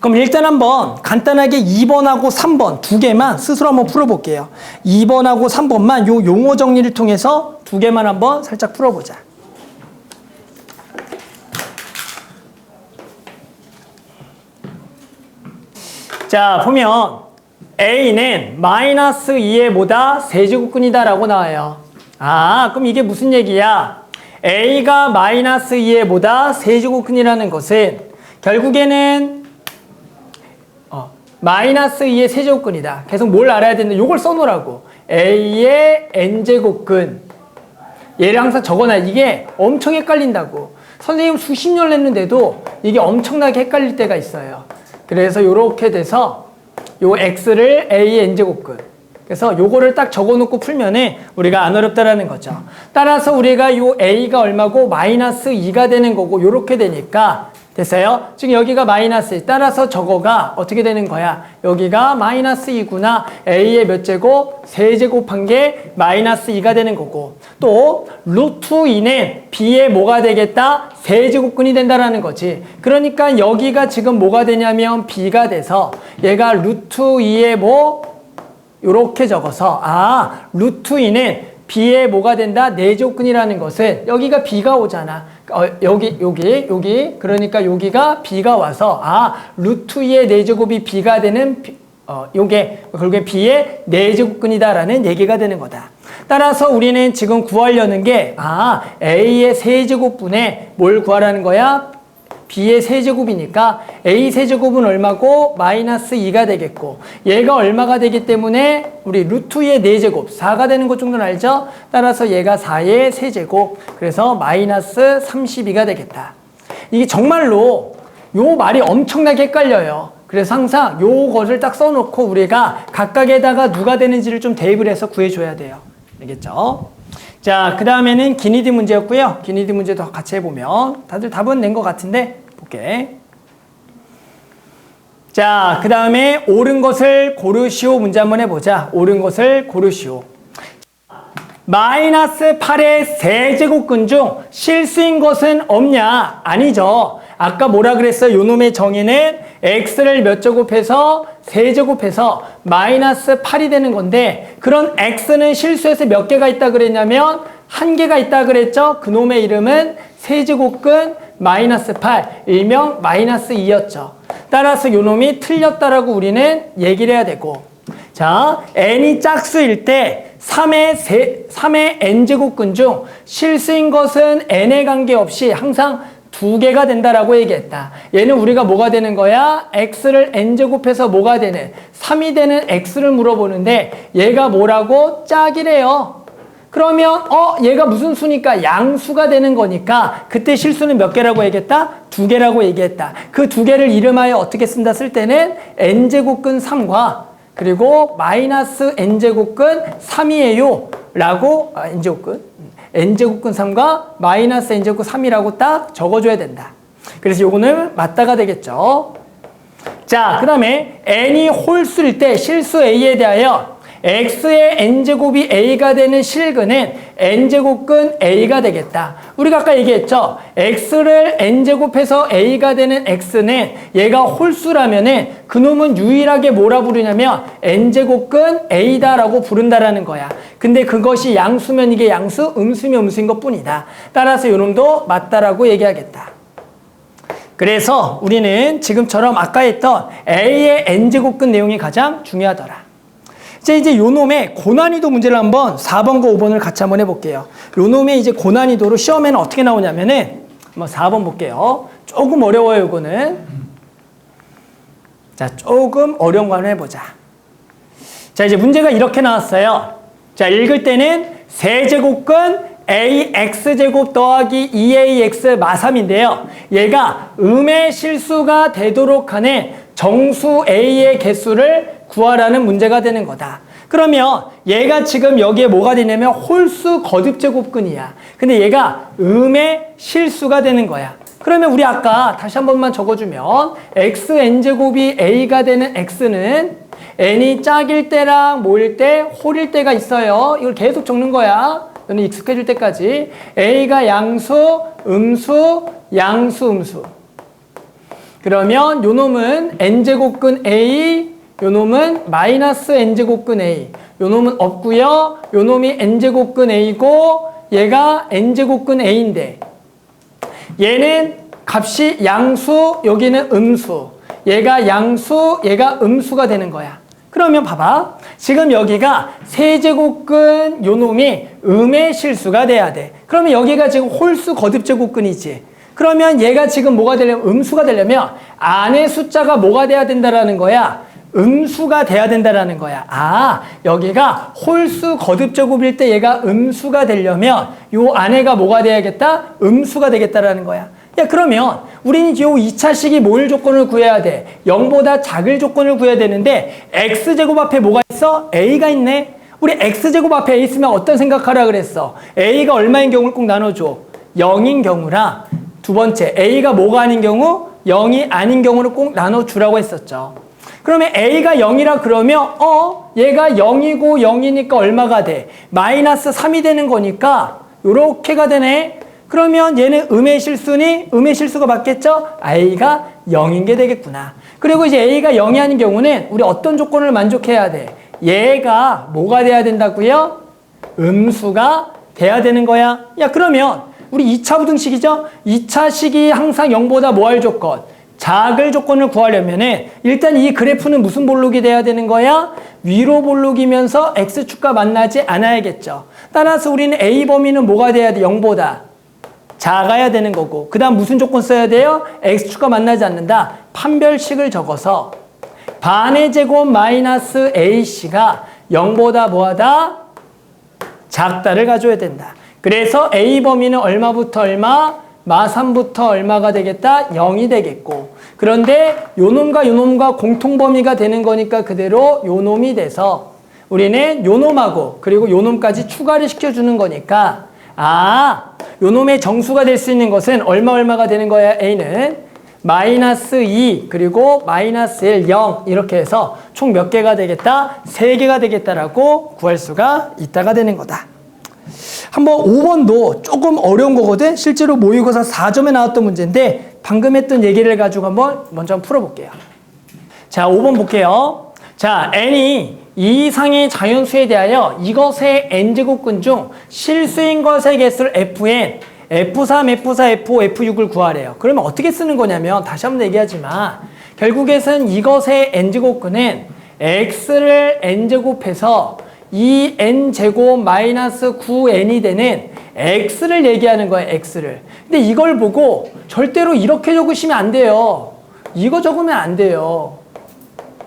Speaker 1: 그럼 일단 한번 간단하게 2번하고 3번 두 개만 스스로 한번 풀어볼게요. 2번하고 3번만 요 용어 정리를 통해서 두 개만 한번 살짝 풀어보자. 자, 보면 A는 마이너스 2의 뭐다? 세제곱근이다 라고 나와요. 아, 그럼 이게 무슨 얘기야? A가 마이너스 2의 뭐다? 세제곱근이라는 것은 결국에는 마이너스 2의 세제곱근이다. 계속 뭘 알아야 되는데 요걸 써놓으라고. A의 n제곱근. 얘를 항상 적어놔. 이게 엄청 헷갈린다고. 선생님 수십 년 했는데도 이게 엄청나게 헷갈릴 때가 있어요. 그래서 요렇게 돼서 요 x를 a의 n제곱근. 그래서 요거를 딱 적어놓고 풀면은 우리가 안 어렵다라는 거죠. 따라서 우리가 요 a가 얼마고 마이너스 2가 되는 거고 요렇게 되니까 됐어요? 지금 여기가 마이너스 2. 따라서 저거가 어떻게 되는 거야? 여기가 마이너스 2구나. a의 몇 제곱? 세제곱한 게 마이너스 2가 되는 거고, 또 루트 2는 b의 뭐가 되겠다? 세제곱근이 된다라는 거지. 그러니까 여기가 지금 뭐가 되냐면 b가 돼서 얘가 루트 2의 뭐? 요렇게 적어서 루트 2는 b의 뭐가 된다? 4제곱근이라는 것은 여기가 b가 오잖아. 여기 그러니까 여기가 b가 와서 루트 2의 4제곱이 b가 되는 요게 결국에 b의 4제곱근이다 라는 얘기가 되는 거다. 따라서 우리는 지금 구하려는 게 a의 세제곱분에 뭘 구하라는 거야? b의 세제곱이니까 a 세제곱은 얼마고? 마이너스 2가 되겠고, 얘가 얼마가 되기 때문에 우리 루트 2의 4제곱 4가 되는 것 정도는 알죠? 따라서 얘가 4의 세제곱, 그래서 마이너스 32가 되겠다. 이게 정말로 요 말이 엄청나게 헷갈려요. 그래서 항상 요거를 딱 써놓고 우리가 각각에다가 누가 되는지를 좀 대입을 해서 구해줘야 돼요. 알겠죠? 자, 그 다음에는 기니디 문제였고요. 기니디 문제도 같이 해보면 다들 답은 낸 것 같은데 볼게. 자, 그 다음에 옳은 것을 고르시오 문제 한번 해보자. 옳은 것을 고르시오. 마이너스 8의 세제곱근 중 실수인 것은 없냐? 아니죠. 아까 뭐라 그랬어요? 요놈의 정의는 x를 몇 제곱해서 세제곱해서 마이너스 8이 되는 건데, 그런 x는 실수해서 몇 개가 있다 그랬냐면 한 개가 있다 그랬죠. 그놈의 이름은 세제곱근 마이너스 8, 일명 마이너스 2였죠. 따라서 요놈이 틀렸다라고 우리는 얘기를 해야 되고, 자, n이 짝수일 때 3의 n제곱근 중 실수인 것은 n에 관계없이 항상 2개가 된다라고 얘기했다. 얘는 우리가 뭐가 되는 거야? x를 n제곱해서 뭐가 되는? 3이 되는 x를 물어보는데 얘가 뭐라고? 짝이래요. 그러면 얘가 무슨 수니까 양수가 되는 거니까 그때 실수는 몇 개라고 얘기했다? 2개라고 얘기했다. 그 2개를 이름하여 어떻게 쓴다 쓸 때는 n제곱근 3과 그리고 마이너스 n제곱근 3이에요 라고 n제곱근 3과 마이너스 n제곱근 3이라고 딱 적어줘야 된다. 그래서 요거는 맞다가 되겠죠. 자, 그 다음에 n이 홀수일 때 실수 a에 대하여 x의 n제곱이 a가 되는 실근은 n제곱근 a가 되겠다. 우리가 아까 얘기했죠. x를 n제곱해서 a가 되는 x는 얘가 홀수라면은 그놈은 유일하게 뭐라 부르냐면 n제곱근 a다라고 부른다라는 거야. 근데 그것이 양수면 이게 양수, 음수면 음수인 것 뿐이다. 따라서 요놈도 맞다라고 얘기하겠다. 그래서 우리는 지금처럼 아까 했던 a의 n제곱근 내용이 가장 중요하더라. 이제 요놈의 고난이도 문제를 한번 4번과 5번을 같이 한번 해볼게요. 요놈의 이제 고난이도로 시험에는 어떻게 나오냐면은 한번 4번 볼게요. 조금 어려워요, 요거는. 자, 조금 어려운 거 한번 해보자. 자, 이제 문제가 이렇게 나왔어요. 자, 읽을 때는 세제곱근 ax제곱 더하기 2ax 마3인데요. 얘가 음의 실수가 되도록 하는 정수 a의 개수를 구하라는 문제가 되는 거다. 그러면 얘가 지금 여기에 뭐가 되냐면 홀수 거듭제곱근이야. 근데 얘가 음의 실수가 되는 거야. 그러면 우리 아까 다시 한 번만 적어주면 xn제곱이 a가 되는 x는 n이 짝일 때랑 모일 때 홀일 때가 있어요. 이걸 계속 적는 거야. 너는 익숙해질 때까지. a가 양수, 음수, 양수, 음수. 그러면 요놈은 n제곱근 a, 요놈은 마이너스 n제곱근 a. 요놈은 없고요. 요놈이 n제곱근 a고 얘가 n제곱근 a인데 얘는 값이 양수, 여기는 음수. 얘가 양수, 얘가 음수가 되는 거야. 그러면 봐봐. 지금 여기가 세제곱근 요놈이 음의 실수가 돼야 돼. 그러면 여기가 지금 홀수 거듭제곱근이지. 그러면 얘가 지금 뭐가 되려면 음수가 되려면 안에 숫자가 뭐가 돼야 된다라는 거야? 음수가 돼야 된다라는 거야. 아, 여기가 홀수 거듭제곱일 때 얘가 음수가 되려면 요 안에가 뭐가 돼야겠다? 음수가 되겠다라는 거야. 야, 그러면 우리는 요 2차식이 뭘 조건을 구해야 돼? 0보다 작을 조건을 구해야 되는데 x제곱 앞에 뭐가 있어? a가 있네. 우리 x제곱 앞에 a 있으면 어떤 생각하라 그랬어? a가 얼마인 경우를 꼭 나눠줘. 0인 경우랑 두 번째 a가 뭐가 아닌 경우? 0이 아닌 경우를 꼭 나눠주라고 했었죠. 그러면 a가 0이라 그러면 얘가 0이고 0이니까 얼마가 돼? 마이너스 3이 되는 거니까 요렇게가 되네. 그러면 얘는 음의 실수니? 음의 실수가 맞겠죠? a가 0인 게 되겠구나. 그리고 이제 a가 0이 아닌 경우는 우리 어떤 조건을 만족해야 돼? 얘가 뭐가 돼야 된다고요? 음수가 돼야 되는 거야. 야, 그러면 우리 2차 부등식이죠? 2차식이 항상 0보다 뭐 할 조건? 작을 조건을 구하려면은 일단 이 그래프는 무슨 볼록이 돼야 되는 거야? 위로 볼록이면서 x축과 만나지 않아야겠죠. 따라서 우리는 a 범위는 뭐가 돼야 돼? 0보다 작아야 되는 거고, 그 다음 무슨 조건 써야 돼요? x축과 만나지 않는다. 판별식을 적어서 반의 제곱 마이너스 ac가 0보다 뭐하다? 작다를 가져야 된다. 그래서 a 범위는 얼마부터 얼마? 마3부터 얼마가 되겠다? 0이 되겠고, 그런데 요놈과 요놈과 공통범위가 되는 거니까 그대로 요놈이 돼서 우리는 요놈하고 그리고 요놈까지 추가를 시켜주는 거니까 요놈의 정수가 될 수 있는 것은 얼마가 되는 거야? a는 마이너스 2 그리고 마이너스 1, 0 이렇게 해서 총 몇 개가 되겠다? 3개가 되겠다라고 구할 수가 있다가 되는 거다. 한번 5번도 조금 어려운 거거든. 실제로 모의고사 4점에 나왔던 문제인데 방금 했던 얘기를 가지고 먼저 풀어볼게요. 자, 5번 볼게요. 자, n이 이 이상의 자연수에 대하여 이것의 n제곱근 중 실수인 것의 개수를 fn, f3, f4, f5, f6을 구하래요. 그러면 어떻게 쓰는 거냐면 다시 한번 얘기하지만 결국에는 이것의 n제곱근은 x를 n제곱해서 2n제곱 마이너스 9n이 되는 x를 얘기하는 거예요. x를. 근데 이걸 보고 절대로 이렇게 적으시면 안 돼요. 이거 적으면 안 돼요.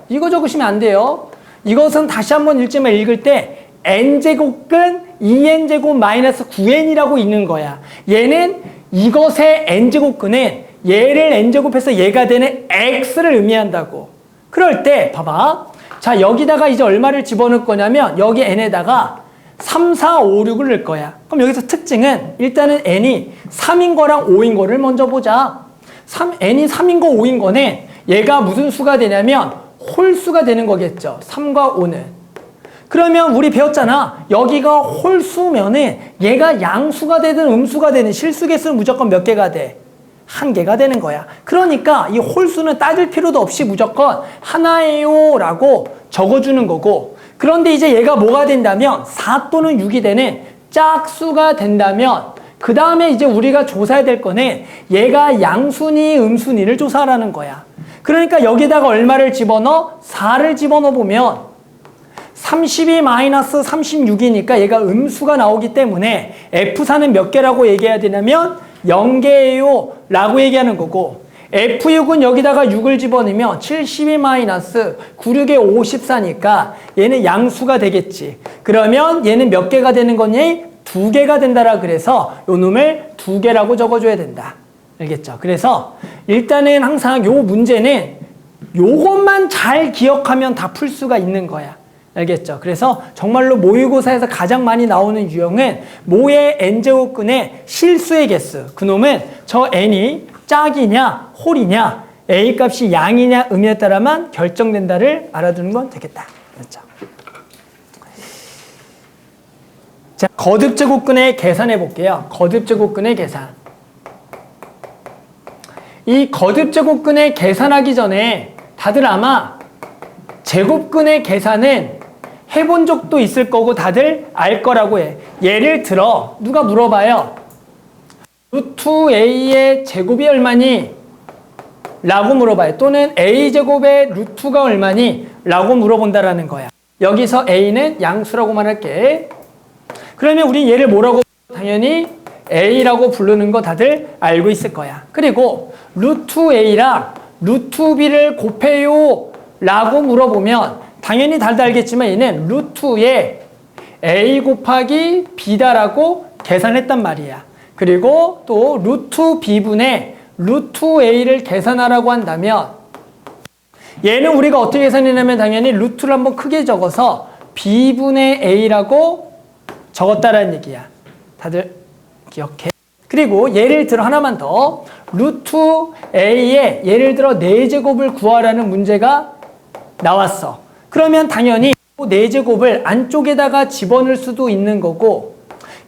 Speaker 1: 이거 적으시면 안 돼요. 이것은 다시 한번 읽지만 읽을 때 n제곱근 2n제곱 마이너스 9n이라고 있는 거야. 얘는 이것의 n제곱근은 얘를 n제곱해서 얘가 되는 x를 의미한다고. 그럴 때 봐봐. 자, 여기다가 이제 얼마를 집어넣을 거냐면 여기 n에다가 3, 4, 5, 6을 넣을 거야. 그럼 여기서 특징은 일단은 n이 3인 거랑 5인 거를 먼저 보자. n이 3인 거, 5인 거는 얘가 무슨 수가 되냐면 홀수가 되는 거겠죠. 3과 5는. 그러면 우리 배웠잖아. 여기가 홀수면은 얘가 양수가 되든 음수가 되든 실수 개수는 무조건 몇 개가 돼? 1개가 되는 거야. 그러니까 이 홀수는 따질 필요도 없이 무조건 하나예요 라고 적어주는 거고, 그런데 이제 얘가 뭐가 된다면 4 또는 6이 되는 짝수가 된다면 그 다음에 이제 우리가 조사해야 될 거는 얘가 양수니 음수니를 조사하라는 거야. 그러니까 여기다가 얼마를 집어넣어? 4를 집어넣어 보면 32-36이니까 얘가 음수가 나오기 때문에 F4는 몇 개라고 얘기해야 되냐면 0개예요 라고 얘기하는 거고, F6은 여기다가 6을 집어넣으면 72-96에 54니까 얘는 양수가 되겠지. 그러면 얘는 몇 개가 되는 거니? 2개가 된다라 그래서 요 놈을 2개라고 적어줘야 된다. 알겠죠? 그래서 일단은 항상 요 문제는 요것만 잘 기억하면 다 풀 수가 있는 거야. 알겠죠? 그래서 정말로 모의고사에서 가장 많이 나오는 유형은 모의 n제곱근의 실수의 개수. 그놈은 저 n이 짝이냐 홀이냐 a 값이 양이냐 음이냐에 따라만 결정된다를 알아두는 건 되겠다. 그렇죠? 자, 거듭제곱근의 계산해 볼게요. 거듭제곱근의 계산. 이 거듭제곱근의 계산하기 전에 다들 아마 제곱근의 계산은 해본 적도 있을 거고 다들 알 거라고 해. 예를 들어 누가 물어봐요. 루트 a의 제곱이 얼마니? 라고 물어봐요. 또는 a제곱의 루트가 얼마니? 라고 물어본다라는 거야. 여기서 a는 양수라고 말할게. 그러면 우리 얘를 뭐라고? 당연히 a라고 부르는 거 다들 알고 있을 거야. 그리고 루트 a랑 루트 b를 곱해요 라고 물어보면 당연히 다들 알겠지만 얘는 루트에 a 곱하기 b다라고 계산했단 말이야. 그리고 또 루트 b분의 루트 a를 계산하라고 한다면 얘는 우리가 어떻게 계산했냐면 당연히 루트를 한번 크게 적어서 b분의 a라고 적었다라는 얘기야. 다들 기억해? 그리고 예를 들어 하나만 더, 루트 a의 예를 들어 4제곱을 구하라는 문제가 나왔어. 그러면 당연히 4제곱을 안쪽에다가 집어넣을 수도 있는 거고,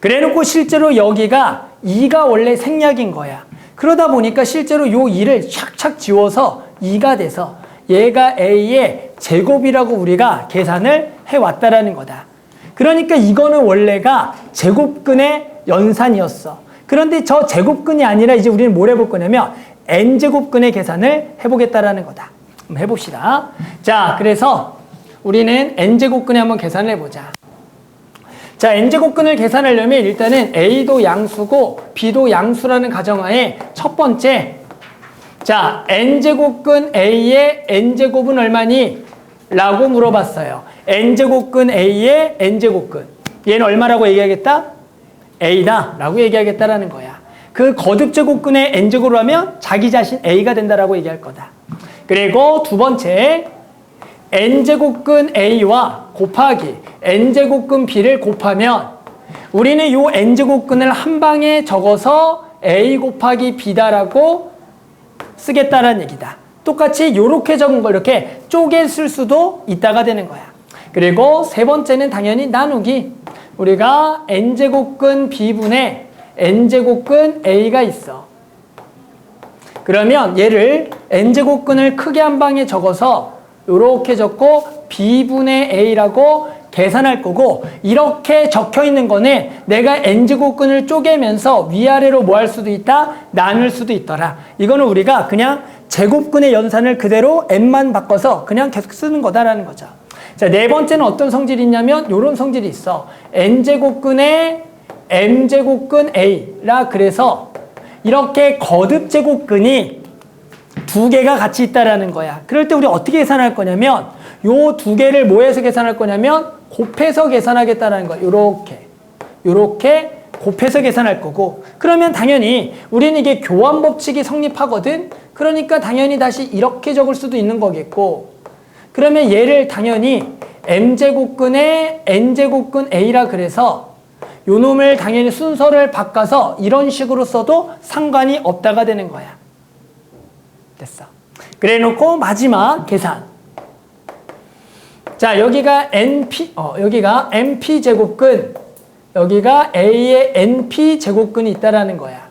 Speaker 1: 그래놓고 실제로 여기가 2가 원래 생략인 거야. 그러다 보니까 실제로 요 2를 착착 지워서 2가 돼서 얘가 a의 제곱이라고 우리가 계산을 해왔다라는 거다. 그러니까 이거는 원래가 제곱근의 연산이었어. 그런데 저 제곱근이 아니라 이제 우리는 뭘 해볼 거냐면 n제곱근의 계산을 해보겠다라는 거다. 한번 해봅시다. 자, 그래서 우리는 n제곱근에 한번 계산을 해보자. 자, n제곱근을 계산하려면 일단은 a도 양수고 b도 양수라는 가정하에 첫 번째, 자, n제곱근 a의 n제곱은 얼마니? 라고 물어봤어요. n제곱근 a의 n제곱근. 얘는 얼마라고 얘기하겠다? a다 라고 얘기하겠다라는 거야. 그 거듭제곱근의 n제곱으로 하면 자기 자신 a가 된다라고 얘기할 거다. 그리고 두 번째, n제곱근 a와 곱하기 n제곱근 b를 곱하면 우리는 요 n제곱근을 한 방에 적어서 a 곱하기 b다라고 쓰겠다라는 얘기다. 똑같이 요렇게 적은 거 이렇게 쪼개 쓸 수도 있다가 되는 거야. 그리고 세 번째는 당연히 나누기. 우리가 n제곱근 b분의 n제곱근 a가 있어. 그러면 얘를 n제곱근을 크게 한 방에 적어서 요렇게 적고 b분의 a라고 계산할 거고, 이렇게 적혀 있는 거는 내가 n제곱근을 쪼개면서 위아래로 뭐 할 수도 있다? 나눌 수도 있더라. 이거는 우리가 그냥 제곱근의 연산을 그대로 n만 바꿔서 그냥 계속 쓰는 거다라는 거죠. 자, 네 번째는 어떤 성질이 있냐면 요런 성질이 있어. n제곱근의 m제곱근 a라 그래서 이렇게 거듭제곱근이 두 개가 같이 있다라는 거야. 그럴 때 우리 어떻게 계산할 거냐면 요 두 개를 뭐 해서 계산할 거냐면 곱해서 계산하겠다는 거야. 요렇게 곱해서 계산할 거고, 그러면 당연히 우리는 이게 교환 법칙이 성립하거든. 그러니까 당연히 다시 이렇게 적을 수도 있는 거겠고, 그러면 얘를 당연히 m제곱근의 n제곱근 a라 그래서 요 놈을 당연히 순서를 바꿔서 이런 식으로 써도 상관이 없다가 되는 거야. 됐어. 그래 놓고 마지막 계산. 자, 여기가 여기가 np제곱근, 여기가 a의 np제곱근이 있다라는 거야.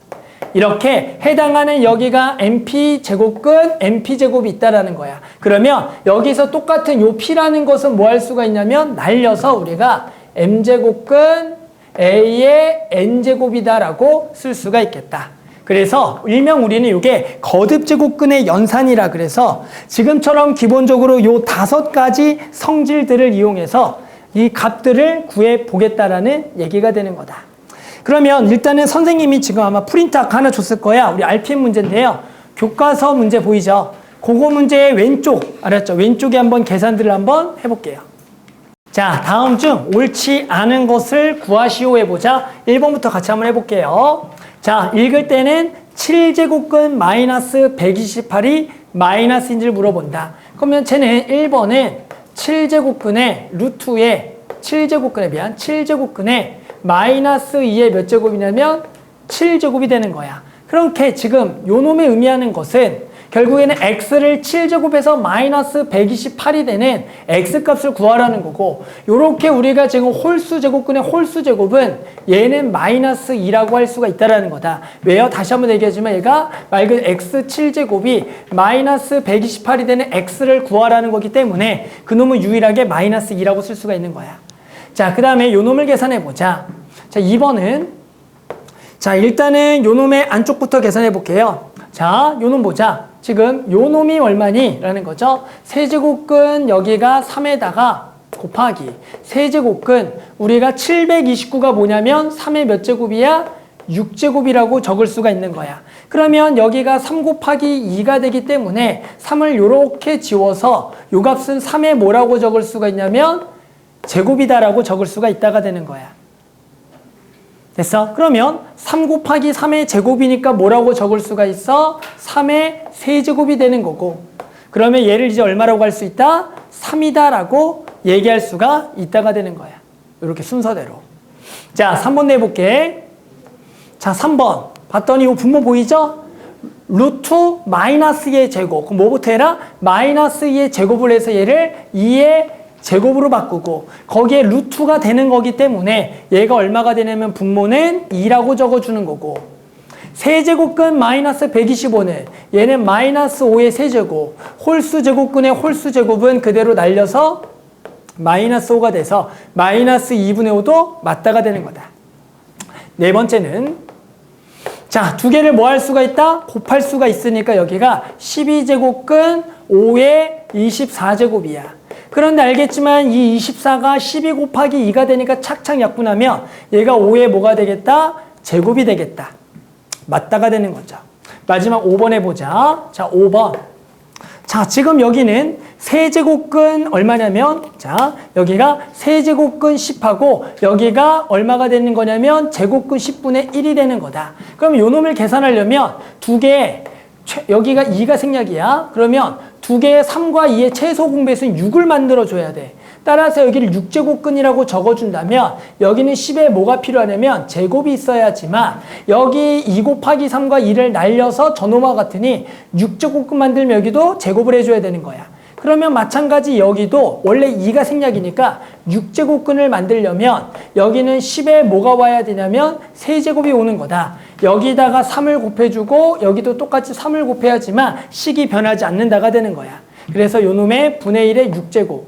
Speaker 1: 이렇게 해당하는 여기가 np제곱근, np제곱이 있다라는 거야. 그러면 여기서 똑같은 요 p라는 것은 뭐 할 수가 있냐면 날려서 우리가 m제곱근 a의 n제곱이다라고 쓸 수가 있겠다. 그래서 일명 우리는 이게 거듭제곱근의 연산이라 그래서 지금처럼 기본적으로 요 5가지 성질들을 이용해서 이 값들을 구해 보겠다라는 얘기가 되는 거다. 그러면 일단은 선생님이 지금 아마 프린트아웃 하나 줬을 거야. 우리 RPM 문제인데요. 교과서 문제 보이죠? 그거 문제의 왼쪽, 알았죠? 왼쪽에 한번 계산들을 한번 해볼게요. 자, 다음 중 옳지 않은 것을 구하시오 해보자. 1번부터 같이 한번 해볼게요. 자, 읽을 때는 7제곱근 마이너스 128이 마이너스인지를 물어본다. 그러면 쟤는 1번은 7제곱근의 루트에 7제곱근에 마이너스 2의 몇 제곱이냐면 7제곱이 되는 거야. 그렇게 지금 요 놈이 의미하는 것은 결국에는 x를 7제곱해서 마이너스 128이 되는 x값을 구하라는 거고, 요렇게 우리가 지금 홀수제곱근의 홀수제곱은 얘는 마이너스 2라고 할 수가 있다라는 거다. 왜요? 다시 한번 얘기하지만 얘가 맑은 x 7제곱이 마이너스 128이 되는 x를 구하라는 거기 때문에 그놈은 유일하게 마이너스 2라고 쓸 수가 있는 거야. 자, 그 다음에 요 놈을 계산해 보자. 자, 2번은 자, 일단은 요 놈의 안쪽부터 계산해 볼게요. 자, 요 놈 보자. 지금 요 놈이 얼마니? 라는 거죠. 세제곱근 여기가 3에다가 곱하기 세제곱근 우리가 729가 뭐냐면 3의 몇 제곱이야? 6제곱이라고 적을 수가 있는 거야. 그러면 여기가 3 곱하기 2가 되기 때문에 3을 요렇게 지워서 요 값은 3에 뭐라고 적을 수가 있냐면 제곱이다라고 적을 수가 있다가 되는 거야. 됐어? 그러면 3 곱하기 3의 제곱이니까 뭐라고 적을 수가 있어? 3의 세제곱이 되는 거고, 그러면 얘를 이제 얼마라고 할 수 있다? 3이다라고 얘기할 수가 있다가 되는 거야. 이렇게 순서대로. 자, 3번 내볼게. 자, 3번 봤더니 이 분모 보이죠? 루트 마이너스 2의 제곱. 그럼 뭐부터 해라? 마이너스 2의 제곱을 해서 얘를 2의 제곱으로 바꾸고 거기에 루트가 되는 거기 때문에 얘가 얼마가 되냐면 분모는 2라고 적어주는 거고, 세제곱근 마이너스 125는 얘는 마이너스 5의 세제곱, 홀수제곱근의 홀수제곱은 그대로 날려서 마이너스 5가 돼서 마이너스 2분의 5도 맞다가 되는 거다. 네 번째는 자, 두 개를 뭐 할 수가 있다? 곱할 수가 있으니까 여기가 12제곱근 5의 24제곱이야. 그런데 알겠지만 이 24가 12 곱하기 2가 되니까 착착 약분하면 얘가 5의 뭐가 되겠다? 제곱이 되겠다. 맞다가 되는 거죠. 마지막 5번 해보자. 자, 5번. 자, 지금 여기는 세제곱근 얼마냐면 자, 여기가 세제곱근 10하고 여기가 얼마가 되는 거냐면 제곱근 10분의 1이 되는 거다. 그럼 요 놈을 계산하려면 두 개, 여기가 2가 생략이야. 그러면 두 개의 3과 2의 최소 공배수는 6을 만들어줘야 돼. 따라서 여기를 6제곱근이라고 적어준다면 여기는 10에 뭐가 필요하냐면 제곱이 있어야지만 여기 2 곱하기 3과 2를 날려서 전호와 같으니 6제곱근 만들면 여기도 제곱을 해줘야 되는 거야. 그러면 마찬가지 여기도 원래 2가 생략이니까 6제곱근을 만들려면 여기는 10에 뭐가 와야 되냐면 세제곱이 오는 거다. 여기다가 3을 곱해주고 여기도 똑같이 3을 곱해야지만 식이 변하지 않는다가 되는 거야. 그래서 요 놈의 분의 1의 6제곱.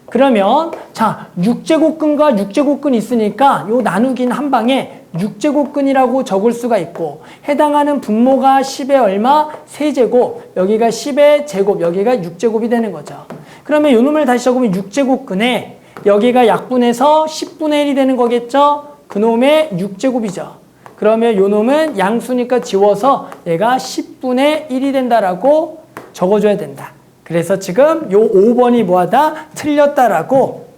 Speaker 1: 그러면 자 6제곱근과 6제곱근 있으니까 요 나누기는 한 방에 6제곱근이라고 적을 수가 있고 해당하는 분모가 10의 얼마? 세제곱. 여기가 10의 제곱. 여기가 6제곱이 되는 거죠. 그러면 요 놈을 다시 적으면 6제곱근에 여기가 약분해서 10분의 1이 되는 거겠죠? 그놈의 6제곱이죠. 그러면 요 놈은 양수니까 지워서 얘가 10분의 1이 된다라고 적어줘야 된다. 그래서 지금 요 5번이 뭐하다? 틀렸다라고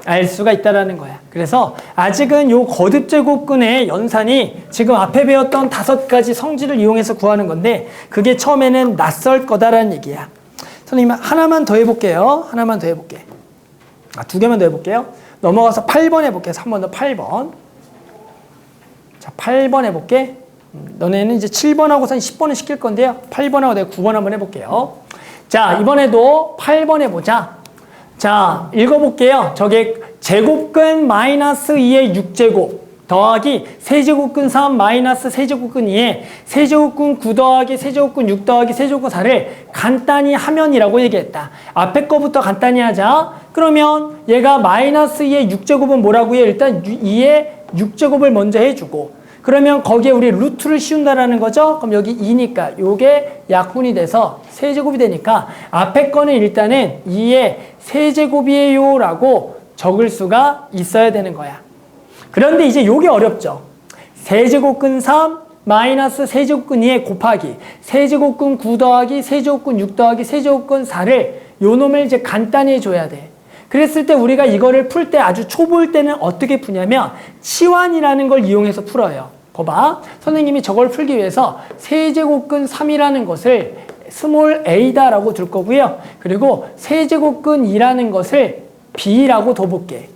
Speaker 1: 알 수가 있다라는 거야. 그래서 아직은 요 거듭제곱근의 연산이 지금 앞에 배웠던 5가지 성질을 이용해서 구하는 건데 그게 처음에는 낯설 거다라는 얘기야. 선생님 하나만 더 해볼게요. 하나만 더 해볼게. 2개만 더 해볼게요. 넘어가서 8번 해볼게요. 3번 더 8번. 자, 8번 해볼게. 너네는 이제 7번하고선 10번을 시킬 건데요. 8번하고 내가 9번 한번 해볼게요. 자, 이번에도 8번 해보자. 자, 읽어볼게요. 저게 제곱근 마이너스 2의 6제곱 더하기 세제곱근 3 마이너스 세제곱근 2의 세제곱근 9 더하기 세제곱근 6 더하기 세제곱근 4를 간단히 하면이라고 얘기했다. 앞에 거부터 간단히 하자. 그러면 얘가 마이너스 2의 6제곱은 뭐라고 해요? 일단 2의 6제곱을 먼저 해주고 그러면 거기에 우리 루트를 씌운다라는 거죠? 그럼 여기 2니까 요게 약분이 돼서 세제곱이 되니까 앞에 거는 일단은 2의 세제곱이에요 라고 적을 수가 있어야 되는 거야. 그런데 이제 요게 어렵죠. 세제곱근 3 마이너스 세제곱근 2에 곱하기 세제곱근 9 더하기 세제곱근 6 더하기 세제곱근 4를 요 놈을 이제 간단히 해줘야 돼. 그랬을 때 우리가 이거를 풀 때 아주 초보일 때는 어떻게 푸냐면 치환이라는 걸 이용해서 풀어요. 거봐. 선생님이 저걸 풀기 위해서 세제곱근 3이라는 것을 스몰 a다라고 둘 거고요. 그리고 세제곱근 2라는 것을 b라고 둬볼게.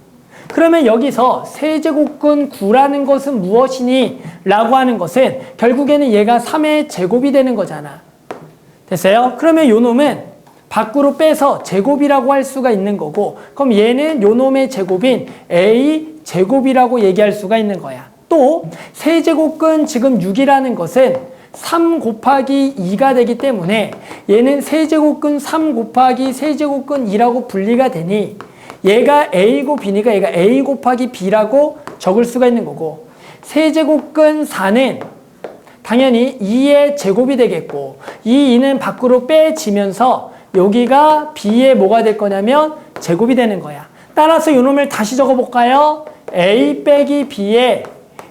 Speaker 1: 그러면 여기서 세제곱근 9라는 것은 무엇이니? 라고 하는 것은 결국에는 얘가 3의 제곱이 되는 거잖아. 됐어요? 그러면 요 놈은 밖으로 빼서 제곱이라고 할 수가 있는 거고 그럼 얘는 요 놈의 제곱인 a 제곱이라고 얘기할 수가 있는 거야. 또 세제곱근 지금 6이라는 것은 3 곱하기 2가 되기 때문에 얘는 세제곱근 3 곱하기 세제곱근 2라고 분리가 되니 얘가 a고 b니까 얘가 a 곱하기 b라고 적을 수가 있는 거고 세제곱근 4는 당연히 2의 제곱이 되겠고 이 2는 밖으로 빼지면서 여기가 b의 뭐가 될 거냐면 제곱이 되는 거야. 따라서 이 놈을 다시 적어볼까요? a 빼기 b의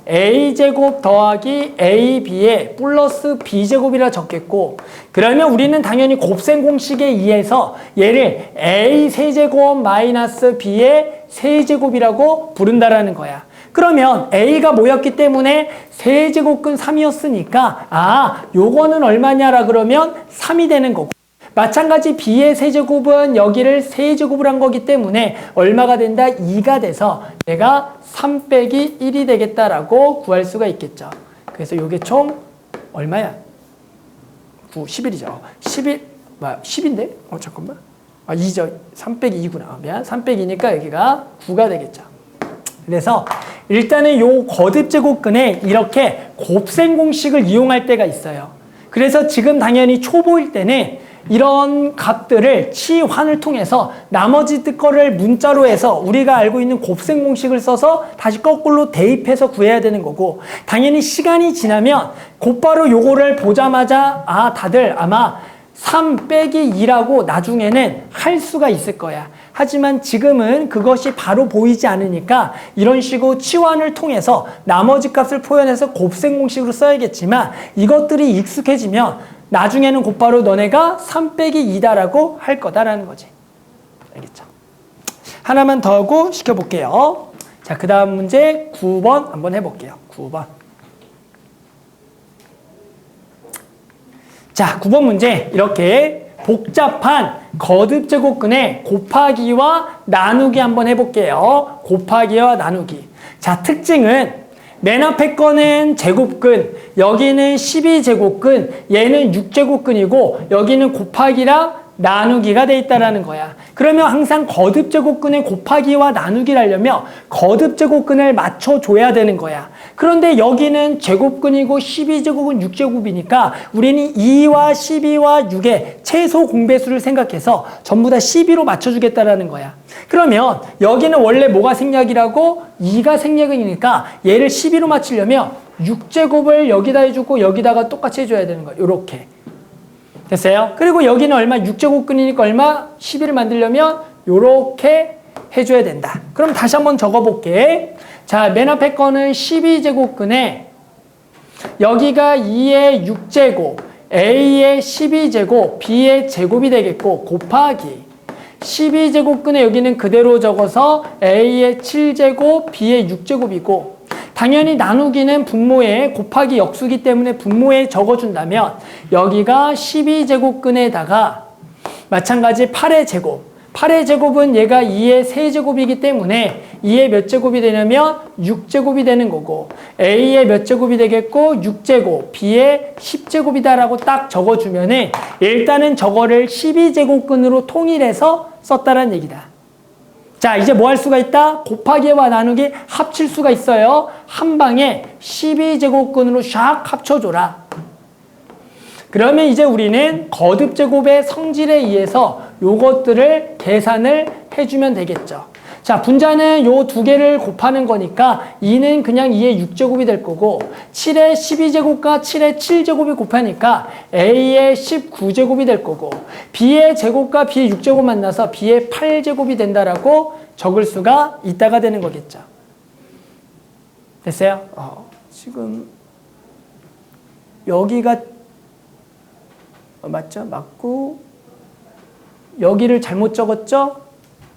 Speaker 1: a제곱 더하기 ab의 플러스 b제곱이라 적겠고 그러면 우리는 당연히 곱셈 공식에 의해서 얘를 a 세제곱 마이너스 b의 세제곱이라고 부른다라는 거야. 그러면 a가 뭐였기 때문에 세제곱근 3이었으니까 요거는 얼마냐라 그러면 3이 되는 거고 마찬가지 b의 세제곱은 여기를 세제곱을 한 거기 때문에 얼마가 된다? 2가 돼서 얘가 3 빼기 1이 되겠다라고 구할 수가 있겠죠. 그래서 요게 총 얼마야? 9, 11이죠. 11, 10인데? 잠깐만. 2죠. 3 빼기 2구나. 미안. 3 빼기 2니까 여기가 9가 되겠죠. 그래서 일단은 요 거듭제곱근에 이렇게 곱셈 공식을 이용할 때가 있어요. 그래서 지금 당연히 초보일 때는 이런 값들을 치환을 통해서 나머지 거를 문자로 해서 우리가 알고 있는 곱셈 공식을 써서 다시 거꾸로 대입해서 구해야 되는 거고 당연히 시간이 지나면 곧바로 요거를 보자마자 다들 아마 3 빼기 2라고 나중에는 할 수가 있을 거야. 하지만 지금은 그것이 바로 보이지 않으니까 이런 식으로 치환을 통해서 나머지 값을 표현해서 곱셈 공식으로 써야겠지만 이것들이 익숙해지면 나중에는 곧바로 너네가 3 빼기 2다라고 할 거다라는 거지. 알겠죠? 하나만 더 하고 시켜볼게요. 자, 그 다음 문제 9번 한번 해볼게요. 9번. 자, 9번 문제 이렇게 복잡한 거듭제곱근의 곱하기와 나누기 한번 해볼게요. 곱하기와 나누기. 자, 특징은 맨 앞에 거는 제곱근, 여기는 12제곱근, 얘는 6제곱근이고 여기는 곱하기랑 나누기가 돼 있다라는 거야. 그러면 항상 거듭제곱근의 곱하기와 나누기를 하려면 거듭제곱근을 맞춰줘야 되는 거야. 그런데 여기는 제곱근이고 12제곱은 6제곱이니까 우리는 2와 12와 6의 최소 공배수를 생각해서 전부 다 12로 맞춰주겠다라는 거야. 그러면 여기는 원래 뭐가 생략이라고? 2가 생략이니까 얘를 12로 맞추려면 6제곱을 여기다 해주고 여기다가 똑같이 해줘야 되는 거야. 요렇게. 됐어요? 그리고 여기는 얼마? 6제곱근이니까 얼마? 12를 만들려면 요렇게 해줘야 된다. 그럼 다시 한번 적어볼게. 자, 맨 앞에 거는 12제곱근에 여기가 2의 6제곱, A의 12제곱, B의 제곱이 되겠고 곱하기 12제곱근에 여기는 그대로 적어서 A의 7제곱, B의 6제곱이고 당연히 나누기는 분모에 곱하기 역수기 때문에 분모에 적어준다면 여기가 12제곱근에다가 마찬가지 8의 제곱 8의 제곱은 얘가 2의 세제곱이기 때문에 2의 몇 제곱이 되냐면 6제곱이 되는 거고 A의 몇 제곱이 되겠고 6제곱 B의 10제곱이다라고 딱 적어주면은 일단은 저거를 12제곱근으로 통일해서 썼다는 얘기다. 자, 이제 뭐 할 수가 있다? 곱하기와 나누기 합칠 수가 있어요. 한 방에 12제곱근으로 샥 합쳐줘라. 그러면 이제 우리는 거듭제곱의 성질에 의해서 요것들을 계산을 해주면 되겠죠. 자, 분자는 요 두 개를 곱하는 거니까 2는 그냥 2의 6제곱이 될 거고 7의 12제곱과 7의 7제곱이 곱하니까 A의 19제곱이 될 거고 B의 제곱과 B의 6제곱 만나서 B의 8제곱이 된다라고 적을 수가 있다가 되는 거겠죠. 됐어요? 지금 여기가 맞죠? 맞고 여기를 잘못 적었죠?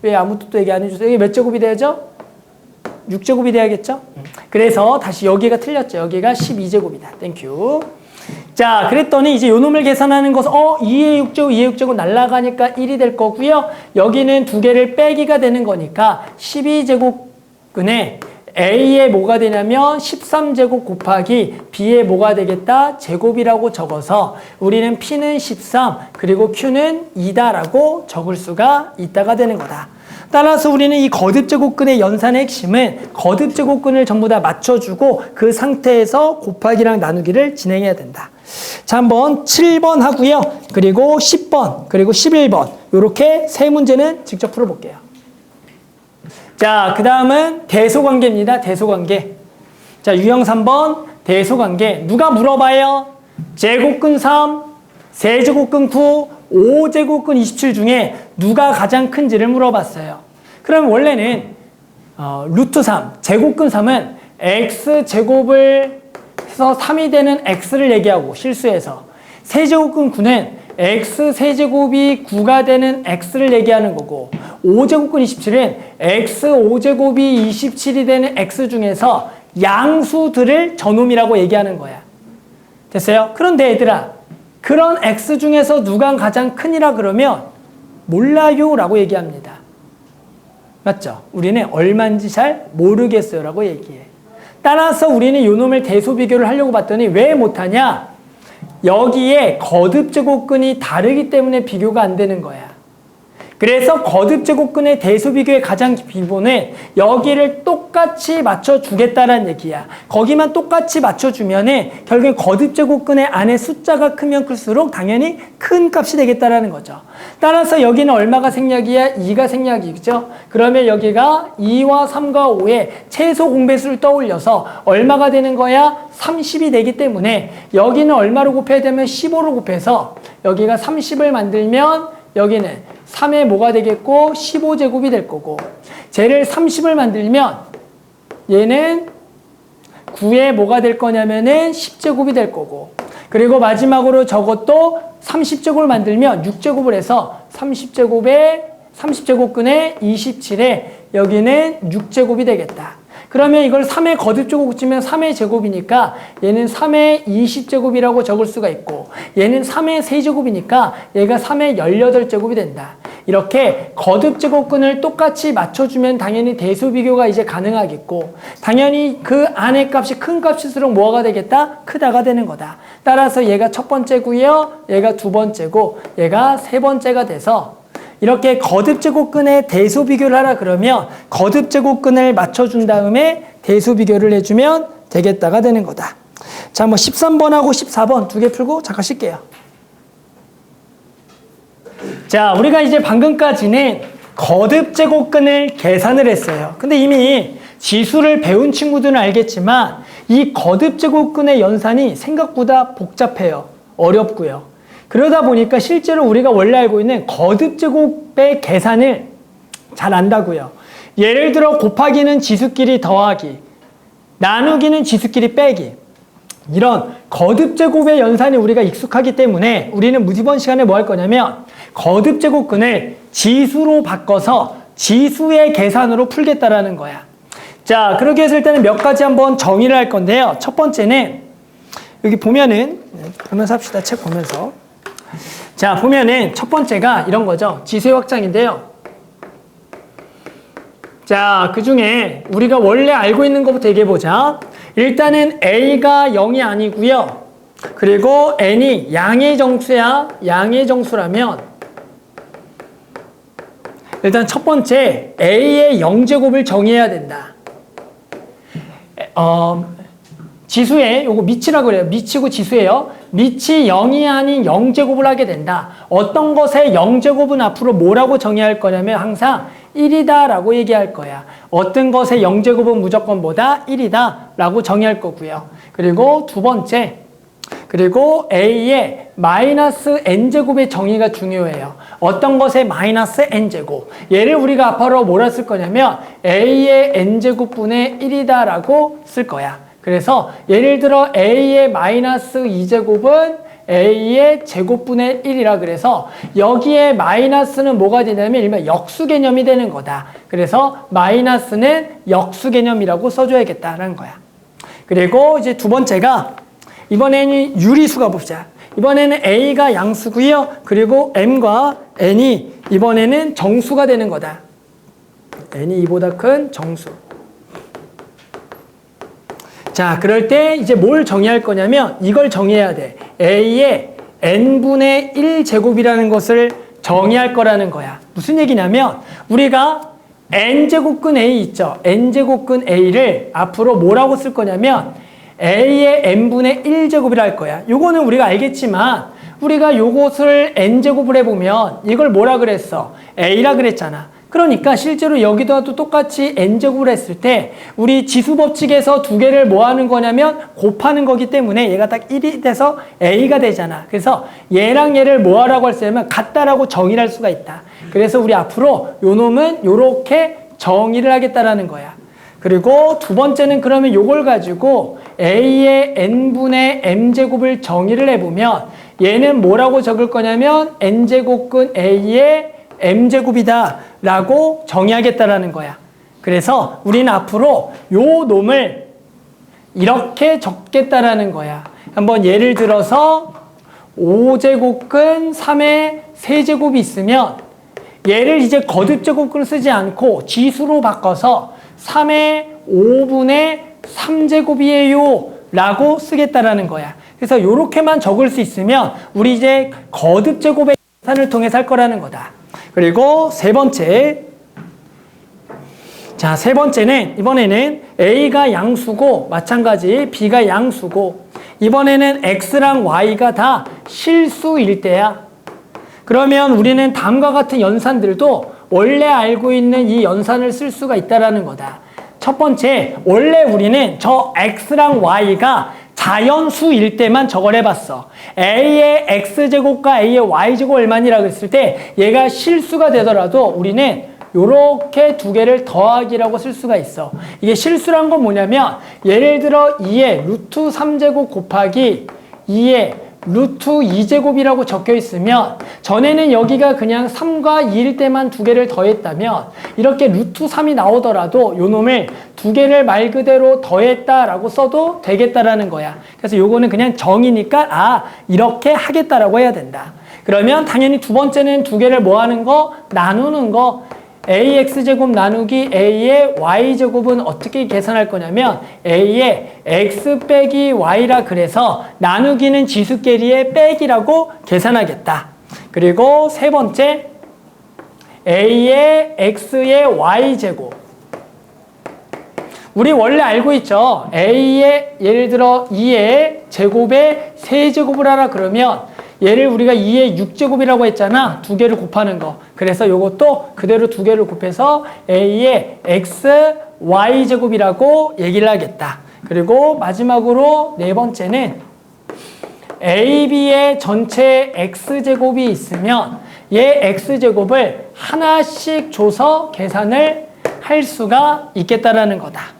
Speaker 1: 왜 아무도 또 얘기 안 해주세요? 여기 몇 제곱이 돼야죠? 6제곱이 돼야겠죠? 그래서 다시 여기가 틀렸죠. 여기가 12제곱이다. 땡큐. 자, 그랬더니 이제 요 놈을 계산하는 것은 2의 6제곱, 2의 6제곱 날라가니까 1이 될 거고요. 여기는 두 개를 빼기가 되는 거니까 12제곱근에 A의 뭐가 되냐면 13제곱 곱하기 B의 뭐가 되겠다? 제곱이라고 적어서 우리는 P는 13 그리고 Q는 2다라고 적을 수가 있다가 되는 거다. 따라서 우리는 이 거듭제곱근의 연산의 핵심은 거듭제곱근을 전부 다 맞춰주고 그 상태에서 곱하기랑 나누기를 진행해야 된다. 자, 한번 7번 하고요. 그리고 10번 그리고 11번 이렇게 세 문제는 직접 풀어볼게요. 자, 그 다음은 대소관계입니다. 대소관계. 자, 유형 3번 대소관계. 누가 물어봐요? 제곱근 3, 세제곱근 9, 5제곱근 27 중에 누가 가장 큰지를 물어봤어요. 그럼 원래는 루트 3, 제곱근 3은 x제곱을 해서 3이 되는 x를 얘기하고 실수해서 세제곱근 9는 x 세제곱이 9가 되는 x를 얘기하는 거고 5제곱근 27은 x 5제곱이 27이 되는 x 중에서 양수들을 저놈이라고 얘기하는 거야. 됐어요? 그런데 얘들아 그런 x 중에서 누가 가장 큰이라 그러면 몰라요 라고 얘기합니다. 맞죠? 우리는 얼마인지 잘 모르겠어요 라고 얘기해. 따라서 우리는 요 놈을 대소 비교를 하려고 봤더니 왜 못하냐? 여기에 거듭제곱근이 다르기 때문에 비교가 안 되는 거야. 그래서 거듭제곱근의 대소 비교의 가장 기본은 여기를 똑같이 맞춰주겠다는 얘기야. 거기만 똑같이 맞춰주면은 결국에 거듭제곱근의 안에 숫자가 크면 클수록 당연히 큰 값이 되겠다라는 거죠. 따라서 여기는 얼마가 생략이야? 2가 생략이죠. 그러면 여기가 2와 3과 5의 최소 공배수를 떠올려서 얼마가 되는 거야? 30이 되기 때문에 여기는 얼마로 곱해야 되면 15로 곱해서 여기가 30을 만들면 여기는 3의 뭐가 되겠고 15제곱이 될 거고 쟤를 30을 만들면 얘는 9의 뭐가 될 거냐면은 10제곱이 될 거고 그리고 마지막으로 저것도 30제곱을 만들면 6제곱을 해서 30제곱에 30제곱근에 27에 여기는 6제곱이 되겠다. 그러면 이걸 3의 거듭제곱 치면 3의 제곱이니까 얘는 3의 20제곱이라고 적을 수가 있고 얘는 3의 세제곱이니까 얘가 3의 18제곱이 된다. 이렇게 거듭제곱근을 똑같이 맞춰주면 당연히 대수비교가 이제 가능하겠고 당연히 그 안의 값이 큰 값일수록 뭐가 되겠다? 크다가 되는 거다. 따라서 얘가 첫 번째고요. 얘가 두 번째고 얘가 세 번째가 돼서 이렇게 거듭제곱근의 대소비교를 하라 그러면 거듭제곱근을 맞춰준 다음에 대소비교를 해주면 되겠다가 되는 거다. 자, 뭐 13번하고 14번 두 개 풀고 잠깐 쉴게요. 자, 우리가 이제 방금까지는 거듭제곱근을 계산을 했어요. 근데 이미 지수를 배운 친구들은 알겠지만 이 거듭제곱근의 연산이 생각보다 복잡해요. 어렵고요. 그러다 보니까 실제로 우리가 원래 알고 있는 거듭제곱의 계산을 잘 안다고요. 예를 들어 곱하기는 지수끼리 더하기, 나누기는 지수끼리 빼기. 이런 거듭제곱의 연산이 우리가 익숙하기 때문에 우리는 이번 시간에 뭐 할 거냐면 거듭제곱근을 지수로 바꿔서 지수의 계산으로 풀겠다라는 거야. 자, 그렇게 해서 일단은 몇 가지 한번 정의를 할 건데요. 첫 번째는 여기 보면은 보면서 합시다. 책 보면서. 자, 보면은 첫 번째가 이런 거죠. 지수의 확장인데요. 자, 그 중에 우리가 원래 알고 있는 것부터 얘기해 보자. 일단은 A가 0이 아니고요. 그리고 N이 양의 정수야. 양의 정수라면 일단 첫 번째 A의 0제곱을 정의해야 된다. 지수에 요거 미치라고 그래요. 미치고 지수예요. 미치 0이 아닌 0제곱을 하게 된다. 어떤 것의 0제곱은 앞으로 뭐라고 정의할 거냐면 항상 1이다 라고 얘기할 거야. 어떤 것의 0제곱은 무조건 뭐다? 1이다 라고 정의할 거고요. 그리고 두 번째, 그리고 A의 마이너스 N제곱의 정의가 중요해요. 어떤 것의 마이너스 N제곱. 얘를 우리가 앞으로 뭐라 쓸 거냐면 A의 N제곱분의 1이다 라고 쓸 거야. 그래서 예를 들어 A의 마이너스 2제곱은 A의 제곱분의 1이라 그래서 여기에 마이너스는 뭐가 되냐면 일명 역수 개념이 되는 거다. 그래서 마이너스는 역수 개념이라고 써줘야겠다라는 거야. 그리고 이제 두 번째가 이번에는 유리수가 봅시다. 이번에는 A가 양수고요. 그리고 M과 N이 이번에는 정수가 되는 거다. N이 2보다 큰 정수. 자, 그럴 때 이제 뭘 정의할 거냐면 이걸 정의해야 돼. A의 n분의 1제곱이라는 것을 정의할 거라는 거야. 무슨 얘기냐면 우리가 n제곱근 A 있죠. n제곱근 A를 앞으로 뭐라고 쓸 거냐면 A의 n분의 1제곱이라 할 거야. 요거는 우리가 알겠지만 우리가 요것을 n제곱을 해보면 이걸 뭐라 그랬어? A라 그랬잖아. 그러니까 실제로 여기도 똑같이 n제곱을 했을 때 우리 지수법칙에서 두 개를 뭐 하는 거냐면 곱하는 거기 때문에 얘가 딱 1이 돼서 a가 되잖아. 그래서 얘랑 얘를 뭐 하라고 할 수 있냐면 같다라고 정의를 할 수가 있다. 그래서 우리 앞으로 요 놈은 요렇게 정의를 하겠다라는 거야. 그리고 두 번째는 그러면 요걸 가지고 a의 n분의 m제곱을 정의를 해보면 얘는 뭐라고 적을 거냐면 n제곱근 a의 m제곱이다 라고 정의하겠다라는 거야. 그래서 우리는 앞으로 요 놈을 이렇게 적겠다라는 거야. 한번 예를 들어서 5제곱근 3의 세제곱이 있으면 얘를 이제 거듭제곱근을 쓰지 않고 지수로 바꿔서 3의 5분의 3제곱이에요 라고 쓰겠다라는 거야. 그래서 요렇게만 적을 수 있으면 우리 이제 거듭제곱의 계산을 통해서 할 거라는 거다. 그리고 세 번째. 자, 세 번째는 이번에는 A가 양수고 마찬가지 B가 양수고 이번에는 X랑 Y가 다 실수일 때야. 그러면 우리는 다음과 같은 연산들도 원래 알고 있는 이 연산을 쓸 수가 있다라는 거다. 첫 번째, 원래 우리는 저 X랑 Y가 자연수일 때만 저걸 해봤어. A의 X제곱과 A의 Y제곱 얼마니라고 했을 때 얘가 실수가 되더라도 우리는 요렇게 두 개를 더하기라고 쓸 수가 있어. 이게 실수란 건 뭐냐면 예를 들어 2의 루트 3제곱 곱하기 2의 루트 2제곱이라고 적혀 있으면 전에는 여기가 그냥 3과 2일 때만 두 개를 더했다면 이렇게 루트 3이 나오더라도 요 놈을 두 개를 말 그대로 더했다라고 써도 되겠다라는 거야. 그래서 요거는 그냥 정이니까 이렇게 하겠다라고 해야 된다. 그러면 당연히 두 번째는 두 개를 뭐 하는 거? 나누는 거. ax제곱 나누기 a의 y제곱은 어떻게 계산할 거냐면 a의 x 빼기 y라 그래서 나누기는 지수끼리의 빼기라고 계산하겠다. 그리고 세 번째 a의 x의 y제곱. 우리 원래 알고 있죠. a의 예를 들어 2의 제곱에 세제곱을 하라 그러면 얘를 우리가 2의 6제곱이라고 했잖아. 두 개를 곱하는 거. 그래서 요것도 그대로 두 개를 곱해서 a의 x, y제곱이라고 얘기를 하겠다. 그리고 마지막으로 네 번째는 ab의 전체 x제곱이 있으면 얘 x제곱을 하나씩 줘서 계산을 할 수가 있겠다라는 거다.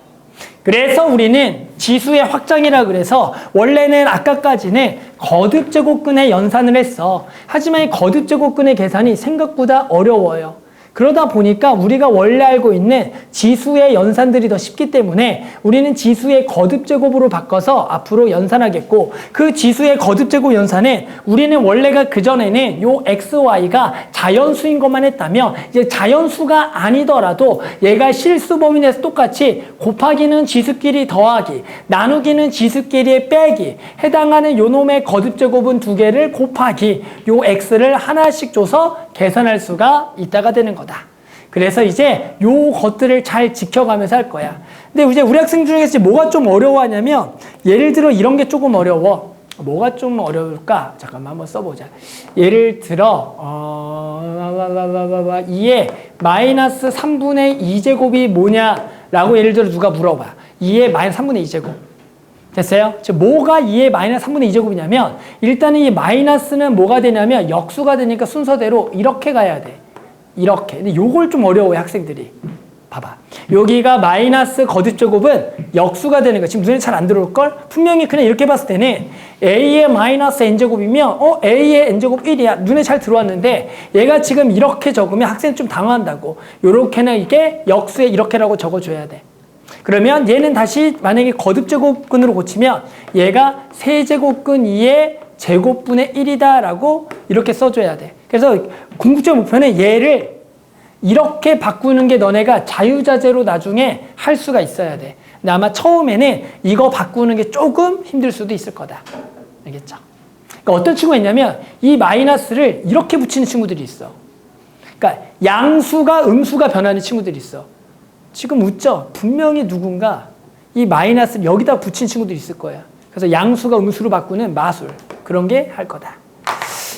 Speaker 1: 그래서 우리는 지수의 확장이라 그래서 원래는 아까까지는 거듭제곱근의 연산을 했어. 하지만 이 거듭제곱근의 계산이 생각보다 어려워요. 그러다 보니까 우리가 원래 알고 있는 지수의 연산들이 더 쉽기 때문에 우리는 지수의 거듭제곱으로 바꿔서 앞으로 연산하겠고, 그 지수의 거듭제곱 연산은 우리는 원래가 그전에는 요 x, y가 자연수인 것만 했다면 이제 자연수가 아니더라도 얘가 실수 범위 내에서 똑같이 곱하기는 지수끼리 더하기, 나누기는 지수끼리의 빼기, 해당하는 요 놈의 거듭제곱은 두 개를 곱하기, 요 x를 하나씩 줘서 계산할 수가 있다가 되는 거다. 그래서 이제 요 것들을 잘 지켜가면서 할 거야. 근데 이제 우리 학생 중에서 뭐가 좀 어려워하냐면, 예를 들어 이런 게 조금 어려워. 뭐가 좀 어려울까? 잠깐만 한번 써보자. 예를 들어 2의 마이너스 3분의 2제곱이 뭐냐라고 예를 들어 누가 물어봐. 2의 마이너스 3분의 2제곱. 됐어요? 즉 뭐가 2의 마이너스 3분의 2제곱이냐면, 일단은 이 마이너스는 뭐가 되냐면 역수가 되니까 순서대로 이렇게 가야 돼. 이렇게. 근데 요걸 좀 어려워요, 학생들이. 봐봐. 여기가 마이너스 거듭제곱은 역수가 되는 거야. 지금 눈에 잘 안 들어올걸? 분명히 그냥 이렇게 봤을 때는 a의 마이너스 n제곱이면 a의 n제곱 1이야. 눈에 잘 들어왔는데 얘가 지금 이렇게 적으면 학생이 좀 당황한다고. 요렇게는 이게 역수에 이렇게라고 적어줘야 돼. 그러면 얘는 다시 만약에 거듭제곱근으로 고치면 얘가 세제곱근 2의 제곱분의 1이다 라고 이렇게 써줘야 돼. 그래서 궁극적 목표는 얘를 이렇게 바꾸는 게 너네가 자유자재로 나중에 할 수가 있어야 돼. 근데 아마 처음에는 이거 바꾸는 게 조금 힘들 수도 있을 거다. 알겠죠? 그러니까 어떤 친구가 있냐면 이 마이너스를 이렇게 붙이는 친구들이 있어. 그러니까 양수가 음수가 변하는 친구들이 있어. 지금 웃죠? 분명히 누군가 이 마이너스를 여기다 붙인 친구들이 있을 거야. 그래서 양수가 음수로 바꾸는 마술. 그런 게 할 거다.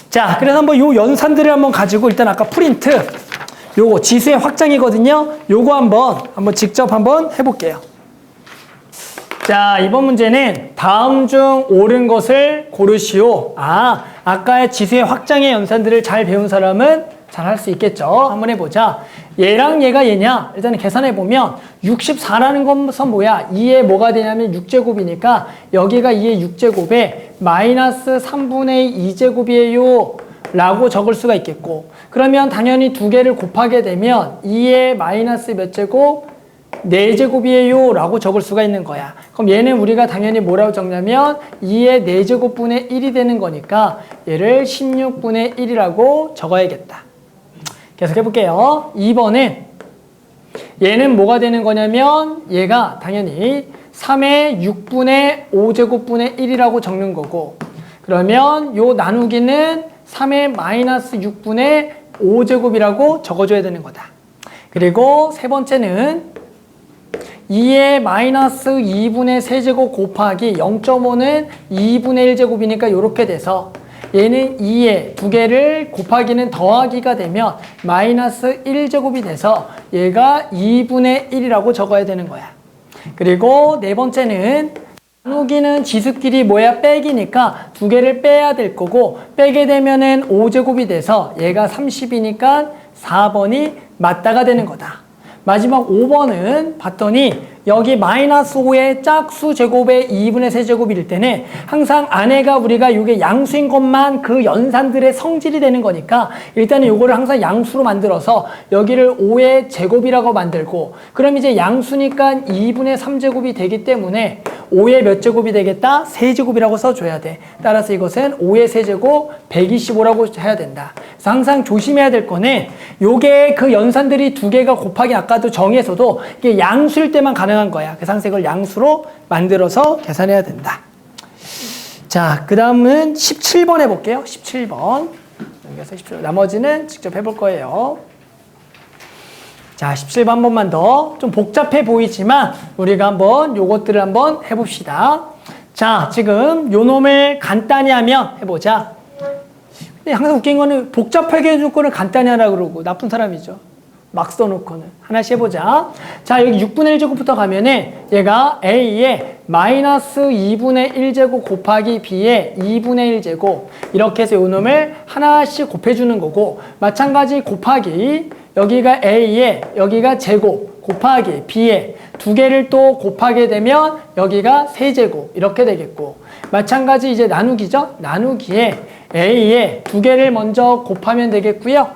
Speaker 1: 자, 그래서 한번 요 연산들을 한번 가지고 일단 아까 프린트 요거 지수의 확장이거든요. 요거 한번 직접 한번 해볼게요. 자, 이번 문제는 다음 중 옳은 것을 고르시오. 아까의 지수의 확장의 연산들을 잘 배운 사람은 잘 할 수 있겠죠. 한번 해보자. 얘랑 얘가 얘냐? 일단 계산해보면 64라는 것은 뭐야? 2의 뭐가 되냐면 6제곱이니까 여기가 2의 6제곱에 마이너스 3분의 2제곱이에요 라고 적을 수가 있겠고, 그러면 당연히 두 개를 곱하게 되면 2의 마이너스 몇 제곱? 4제곱이에요 라고 적을 수가 있는 거야. 그럼 얘는 우리가 당연히 뭐라고 적냐면 2의 4제곱분의 1이 되는 거니까 얘를 16분의 1이라고 적어야겠다. 계속 해볼게요. 2번은 얘는 뭐가 되는 거냐면 얘가 당연히 3의 6분의 5제곱분의 1이라고 적는 거고, 그러면 요 나누기는 3의 마이너스 6분의 5제곱이라고 적어줘야 되는 거다. 그리고 세 번째는 2의 마이너스 2분의 세제곱 곱하기 0.5는 2분의 1제곱이니까 이렇게 돼서 얘는 2의 두 개를 곱하기는 더하기가 되면 마이너스 1제곱이 돼서 얘가 2분의 1이라고 적어야 되는 거야. 그리고 네 번째는 나누기는 지수끼리 뭐야? 빼기니까 두 개를 빼야 될 거고, 빼게 되면은 5제곱이 돼서 얘가 30이니까 4번이 맞다가 되는 거다. 마지막 5번은 봤더니 여기 마이너스 5의 짝수 제곱의 2분의 세제곱일 때는 항상 안에가 우리가 이게 양수인 것만 그 연산들의 성질이 되는 거니까 일단은 요거를 항상 양수로 만들어서 여기를 5의 제곱이라고 만들고 그럼 이제 양수니까 2분의 3제곱이 되기 때문에 5의 몇 제곱이 되겠다? 세제곱이라고 써줘야 돼. 따라서 이것은 5의 세제곱 125라고 해야 된다. 그래서 항상 조심해야 될 거는 요게 그 연산들이 두 개가 곱하기 아까도 정에서도 이게 양수일 때만 가능한 거야. 그래서 항상 이걸 양수로 만들어서 계산해야 된다. 자, 그 다음은 17번 해볼게요. 17번. 여기서 17번. 나머지는 직접 해볼 거예요. 자, 17번 한 번만 더. 좀 복잡해 보이지만 우리가 한번 요것들을 한번 해봅시다. 자, 지금 요 놈을 간단히 하면 해보자. 근데 항상 웃긴 거는 복잡하게 해줄 거는 간단히 하라 그러고 나쁜 사람이죠. 막 써놓고는. 하나씩 해보자. 자, 여기 6분의 1제곱부터 가면은 얘가 A의 마이너스 2분의 1제곱 곱하기 B의 2분의 1제곱 이렇게 해서 요 놈을 하나씩 곱해주는 거고 마찬가지 곱하기 여기가 A의 여기가 제곱 곱하기 B의 두 개를 또 곱하게 되면 여기가 세제곱 이렇게 되겠고 마찬가지 이제 나누기죠. 나누기에 A의 두 개를 먼저 곱하면 되겠고요.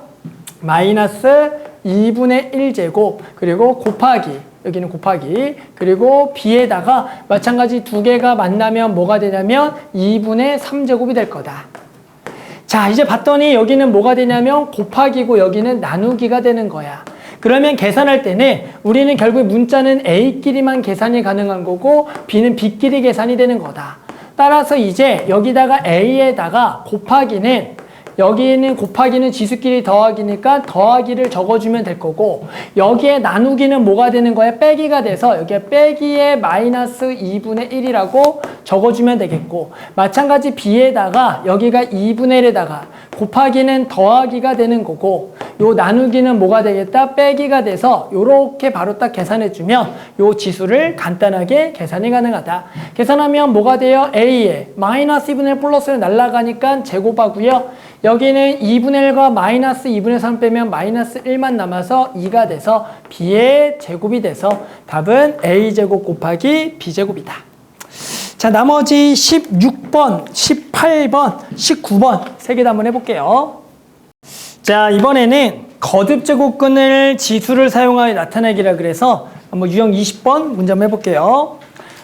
Speaker 1: 마이너스 2분의 1제곱 그리고 곱하기 여기는 곱하기 그리고 B에다가 마찬가지 두 개가 만나면 뭐가 되냐면 2분의 3제곱이 될 거다. 자, 이제 봤더니 여기는 뭐가 되냐면 곱하기고 여기는 나누기가 되는 거야. 그러면 계산할 때는 우리는 결국 문자는 A끼리만 계산이 가능한 거고 B는 B끼리 계산이 되는 거다. 따라서 이제 여기다가 A에다가 곱하기는 여기는 곱하기는 지수끼리 더하기니까 더하기를 적어주면 될 거고 여기에 나누기는 뭐가 되는 거야? 빼기가 돼서 여기에 빼기에 마이너스 2분의 1이라고 적어주면 되겠고 마찬가지 B에다가 여기가 2분의 1에다가 곱하기는 더하기가 되는 거고 요 나누기는 뭐가 되겠다? 빼기가 돼서 요렇게 바로 딱 계산해주면 요 지수를 간단하게 계산이 가능하다. 계산하면 뭐가 돼요? A에 마이너스 2분의 1 플러스를 날라가니까 제곱하고요. 여기는 2분의 1과 마이너스 2분의 3 빼면 마이너스 1만 남아서 2가 돼서 B의 제곱이 돼서 답은 A제곱 곱하기 B제곱이다. 자, 나머지 16번, 18번, 19번 세 개 다 한번 해볼게요. 자, 이번에는 거듭제곱근을 지수를 사용하여 나타내기라 그래서 한번 유형 20번 문제 한번 해볼게요.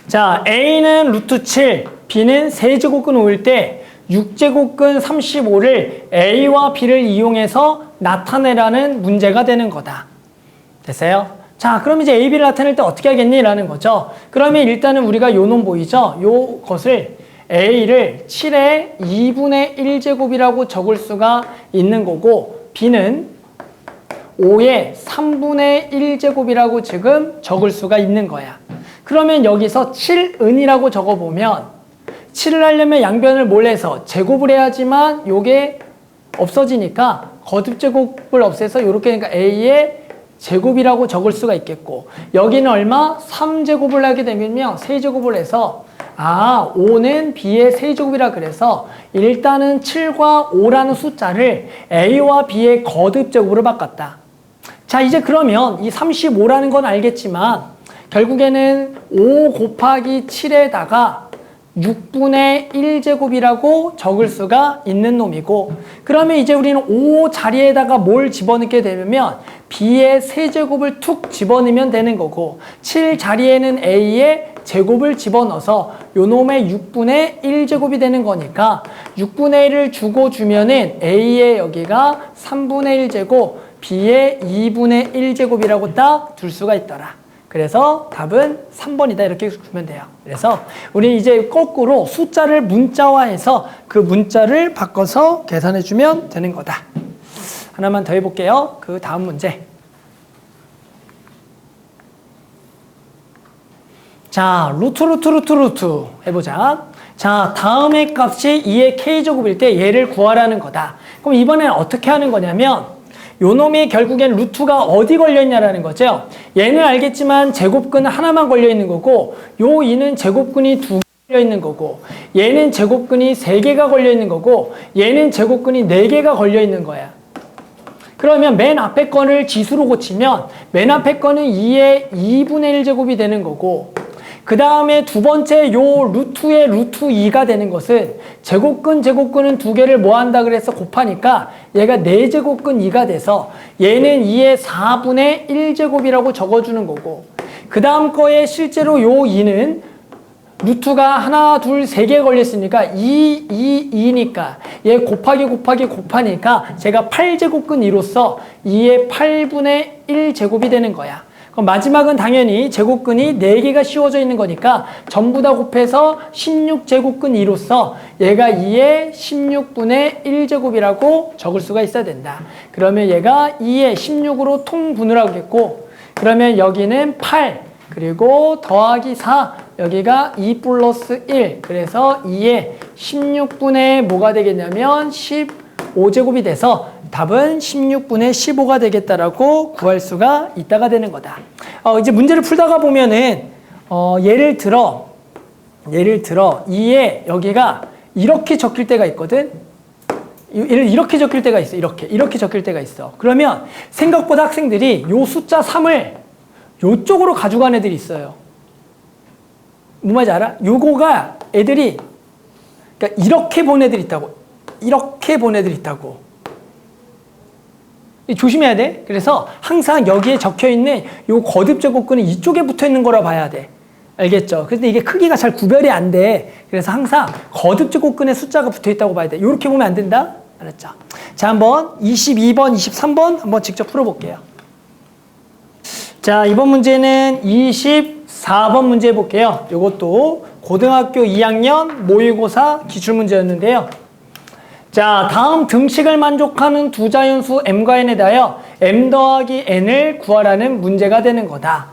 Speaker 1: 자, A는 루트 7, B는 세제곱근 5일 때 6제곱근 35를 A와 B를 이용해서 나타내라는 문제가 되는 거다. 됐어요? 자, 그럼 이제 A, B를 나타낼 때 어떻게 하겠니? 라는 거죠. 그러면 일단은 우리가 요 놈 보이죠? 요 것을 A를 7의 2분의 1제곱이라고 적을 수가 있는 거고 B는 5의 3분의 1제곱이라고 지금 적을 수가 있는 거야. 그러면 여기서 7은이라고 적어보면 7을 하려면 양변을 몰래서 제곱을 해야지만 요게 없어지니까 거듭제곱을 없애서 이렇게 그러니까 A의 제곱이라고 적을 수가 있겠고 여기는 얼마? 3제곱을 하게 되면요 세제곱을 해서 5는 B의 세제곱이라 그래서 일단은 7과 5라는 숫자를 A와 B의 거듭제곱으로 바꿨다. 자, 이제 그러면 이 35라는 건 알겠지만 결국에는 5 곱하기 7에다가 6분의 1제곱이라고 적을 수가 있는 놈이고 그러면 이제 우리는 5 자리에다가 뭘 집어넣게 되면 B의 세제곱을 툭 집어넣으면 되는 거고 7 자리에는 A의 제곱을 집어넣어서 요 놈의 6분의 1제곱이 되는 거니까 6분의 1을 주고 주면은 A의 여기가 3분의 1제곱 B의 2분의 1제곱이라고 딱 둘 수가 있더라. 그래서 답은 3번이다 이렇게 주면 돼요. 그래서 우리 이제 거꾸로 숫자를 문자화해서 그 문자를 바꿔서 계산해 주면 되는 거다. 하나만 더 해볼게요. 그 다음 문제. 자, 루트 해보자. 자, 다음의 값이 2의 k제곱일 때 얘를 구하라는 거다. 그럼 이번엔 어떻게 하는 거냐면 요 놈이 결국엔 루트가 어디 걸려있냐라는 거죠. 얘는 알겠지만 제곱근 하나만 걸려있는 거고 요 2는 제곱근이 2개 걸려있는 거고 얘는 제곱근이 3개가 걸려있는 거고 얘는 제곱근이 4개가 걸려있는 거야. 그러면 맨 앞에 거를 지수로 고치면 맨 앞에 거는 2의 2분의 1제곱이 되는 거고, 그 다음에 두 번째 요 루트의 루트 2가 되는 것은 제곱근은 두 개를 뭐 한다 그래서 곱하니까 얘가 4제곱근 2가 돼서 얘는 2의 4분의 1제곱이라고 적어주는 거고, 그 다음 거에 실제로 요 2는 루트가 하나, 둘, 세 개 걸렸으니까 2니까 얘 곱하니까 제가 8제곱근 2로서 2의 8분의 1제곱이 되는 거야. 그럼 마지막은 당연히 제곱근이 4개가 씌워져 있는 거니까 전부 다 곱해서 16제곱근 2로서 얘가 2의 16분의 1제곱이라고 적을 수가 있어야 된다. 그러면 얘가 2의 16으로 통분을 하겠고, 그러면 여기는 8 그리고 더하기 4 여기가 2 플러스 1 그래서 2의 16분의 뭐가 되겠냐면 15제곱이 돼서 답은 16분의 15가 되겠다라고 구할 수가 있다가 되는 거다. 이제 문제를 풀다가 보면은 예를 들어 2에 여기가 이렇게 적힐 때가 있거든. 이렇게 적힐 때가 있어. 이렇게 적힐 때가 있어. 그러면 생각보다 학생들이 요 숫자 3을 요쪽으로 가져간 애들이 있어요. 뭐 말인지 알아? 요거가 애들이 그러니까 이렇게 본 애들이 있다고. 이렇게 본 애들이 있다고. 조심해야 돼. 그래서 항상 여기에 적혀있는 요 거듭제곱근은 이쪽에 붙어있는 거라 봐야 돼. 알겠죠? 근데 이게 크기가 잘 구별이 안 돼. 그래서 항상 거듭제곱근에 숫자가 붙어있다고 봐야 돼. 이렇게 보면 안 된다? 알았죠? 자, 한번 22번, 23번 한번 직접 풀어볼게요. 자, 이번 문제는 24번 문제 해볼게요. 이것도 고등학교 2학년 모의고사 기출문제였는데요. 자, 다음 등식을 만족하는 두 자연수 m과 n에 대하여 m 더하기 n을 구하라는 문제가 되는 거다.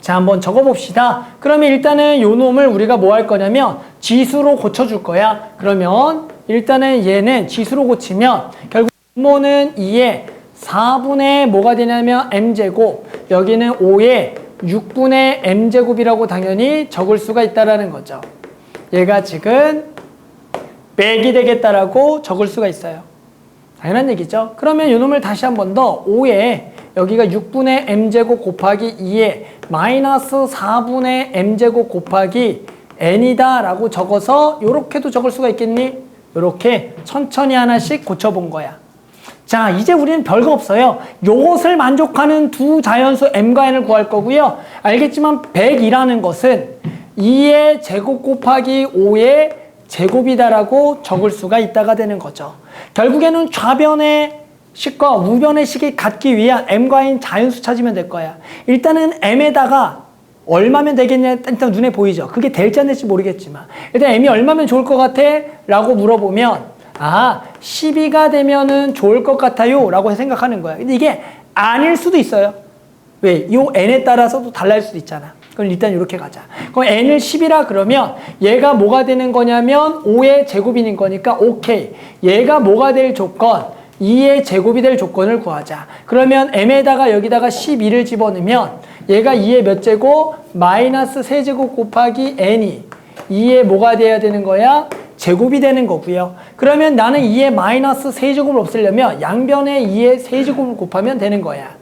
Speaker 1: 자, 한번 적어봅시다. 그러면 일단은 요 놈을 우리가 뭐 할 거냐면 지수로 고쳐줄 거야. 그러면 일단은 얘는 지수로 고치면 결국 분모는 2의 4분의 뭐가 되냐면 m제곱, 여기는 5의 6분의 m제곱이라고 당연히 적을 수가 있다라는 거죠. 얘가 지금 빼기 되겠다라고 적을 수가 있어요. 당연한 얘기죠. 그러면 이놈을 다시 한 번 더 5에 여기가 6분의 m제곱 곱하기 2에 마이너스 4분의 m제곱 곱하기 n이다 라고 적어서 요렇게도 적을 수가 있겠니? 요렇게 천천히 하나씩 고쳐본 거야. 자, 이제 우리는 별거 없어요. 요것을 만족하는 두 자연수 m과 n을 구할 거고요. 알겠지만 100이라는 것은 2의 제곱 곱하기 5의 제곱이다라고 적을 수가 있다가 되는 거죠. 결국에는 좌변의 식과 우변의 식이 같기 위한 m과 n 자연수 찾으면 될 거야. 일단은 m에다가 얼마면 되겠냐 일단 눈에 보이죠. 그게 될지 안 될지 모르겠지만 일단 m이 얼마면 좋을 것 같아? 라고 물어보면 12가 되면은 좋을 것 같아요 라고 생각하는 거야. 근데 이게 아닐 수도 있어요. 왜? 요 n에 따라서도 달라질 수도 있잖아. 그럼 일단 이렇게 가자. 그럼 n을 10이라 그러면 얘가 뭐가 되는 거냐면 5의 제곱인 거니까 오케이. 얘가 뭐가 될 조건? 2의 제곱이 될 조건을 구하자. 그러면 m에다가 여기다가 12를 집어넣으면 얘가 2의 몇 제곱? 마이너스 세제곱 곱하기 n이 2의 뭐가 돼야 되는 거야? 제곱이 되는 거고요. 그러면 나는 2의 마이너스 세제곱을 없애려면 양변에 2의 세제곱을 곱하면 되는 거야.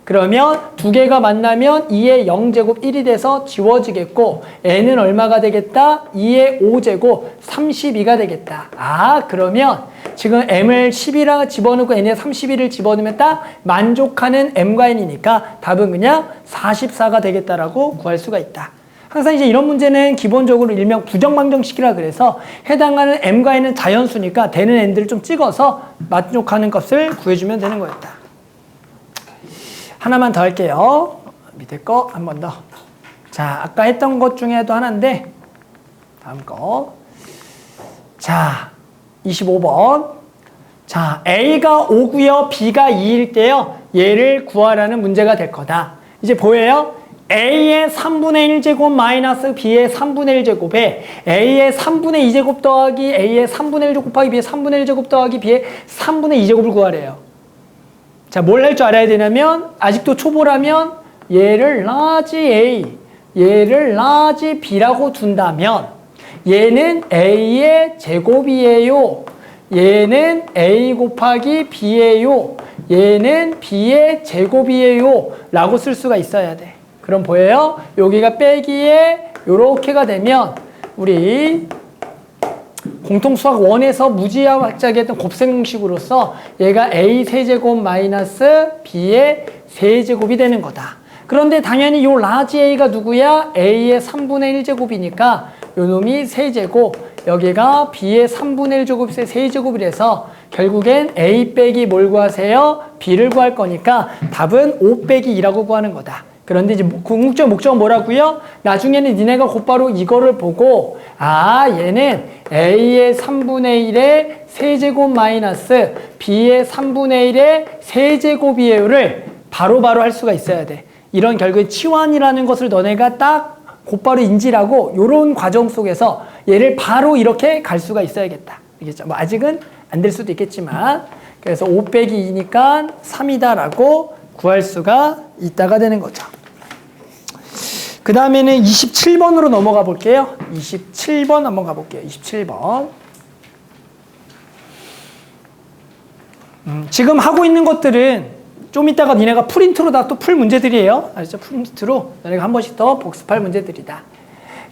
Speaker 1: 그러면 두 개가 만나면 2의 0제곱 1이 돼서 지워지겠고 n은 얼마가 되겠다? 2의 5제곱 32가 되겠다. 그러면 지금 m을 10이라 집어넣고 n에 32를 집어넣으면 딱 만족하는 m과 n이니까 답은 그냥 44가 되겠다라고 구할 수가 있다. 항상 이제 이런 문제는 기본적으로 일명 부정방정식이라 그래서 해당하는 m과 n은 자연수니까 되는 n들을 좀 찍어서 만족하는 값을 구해주면 되는 거였다. 하나만 더 할게요. 밑에 거 한 번 더. 자, 아까 했던 것 중에도 하나인데 다음 거. 자, 25번. 자, A가 5고요. B가 2일 때요. 얘를 구하라는 문제가 될 거다. 이제 보여요? A의 3분의 1제곱 마이너스 B의 3분의 1제곱에 A의 3분의 2제곱 더하기 A의 3분의 1제곱 곱하기 B의 3분의 1제곱 더하기 B의 3분의 2제곱을 구하래요. 자, 뭘 할 줄 알아야 되냐면 아직도 초보라면 얘를 라지 A, 얘를 라지 B라고 둔다면 얘는 A의 제곱이에요. 얘는 A 곱하기 B예요. 얘는 B의 제곱이에요. 라고 쓸 수가 있어야 돼. 그럼 보여요? 여기가 빼기에 요렇게가 되면 우리 공통수학 1에서 무지하게 했던 곱셈공식으로서 얘가 A 세제곱 마이너스 B의 세제곱이 되는 거다. 그런데 당연히 요 라지 A가 누구야? A의 3분의 1제곱이니까 요 놈이 세제곱, 여기가 B의 3분의 1제곱의 세제곱이라서 결국엔 A 빼기 뭘 구하세요? B를 구할 거니까 답은 5 빼기 2라고 구하는 거다. 그런데 이제 궁극적 목적은 뭐라고요? 나중에는 니네가 곧바로 이거를 보고 얘는 A의 3분의 1의 세제곱 마이너스 B의 3분의 1의 세제곱이에요를 바로바로 할 수가 있어야 돼. 이런 결국에 치환이라는 것을 너네가 딱 곧바로 인지하고 이런 과정 속에서 얘를 바로 이렇게 갈 수가 있어야겠다. 알겠죠? 뭐 아직은 안 될 수도 있겠지만 그래서 5 빼기 2니까 3이다라고 구할 수가 있다가 되는 거죠. 그 다음에는 27번으로 넘어가 볼게요. 27번 한번 가볼게요. 27번. 지금 하고 있는 것들은 좀 이따가 니네가 프린트로 다 또 풀 문제들이에요. 알죠? 프린트로 너네가 한 번씩 더 복습할 문제들이다.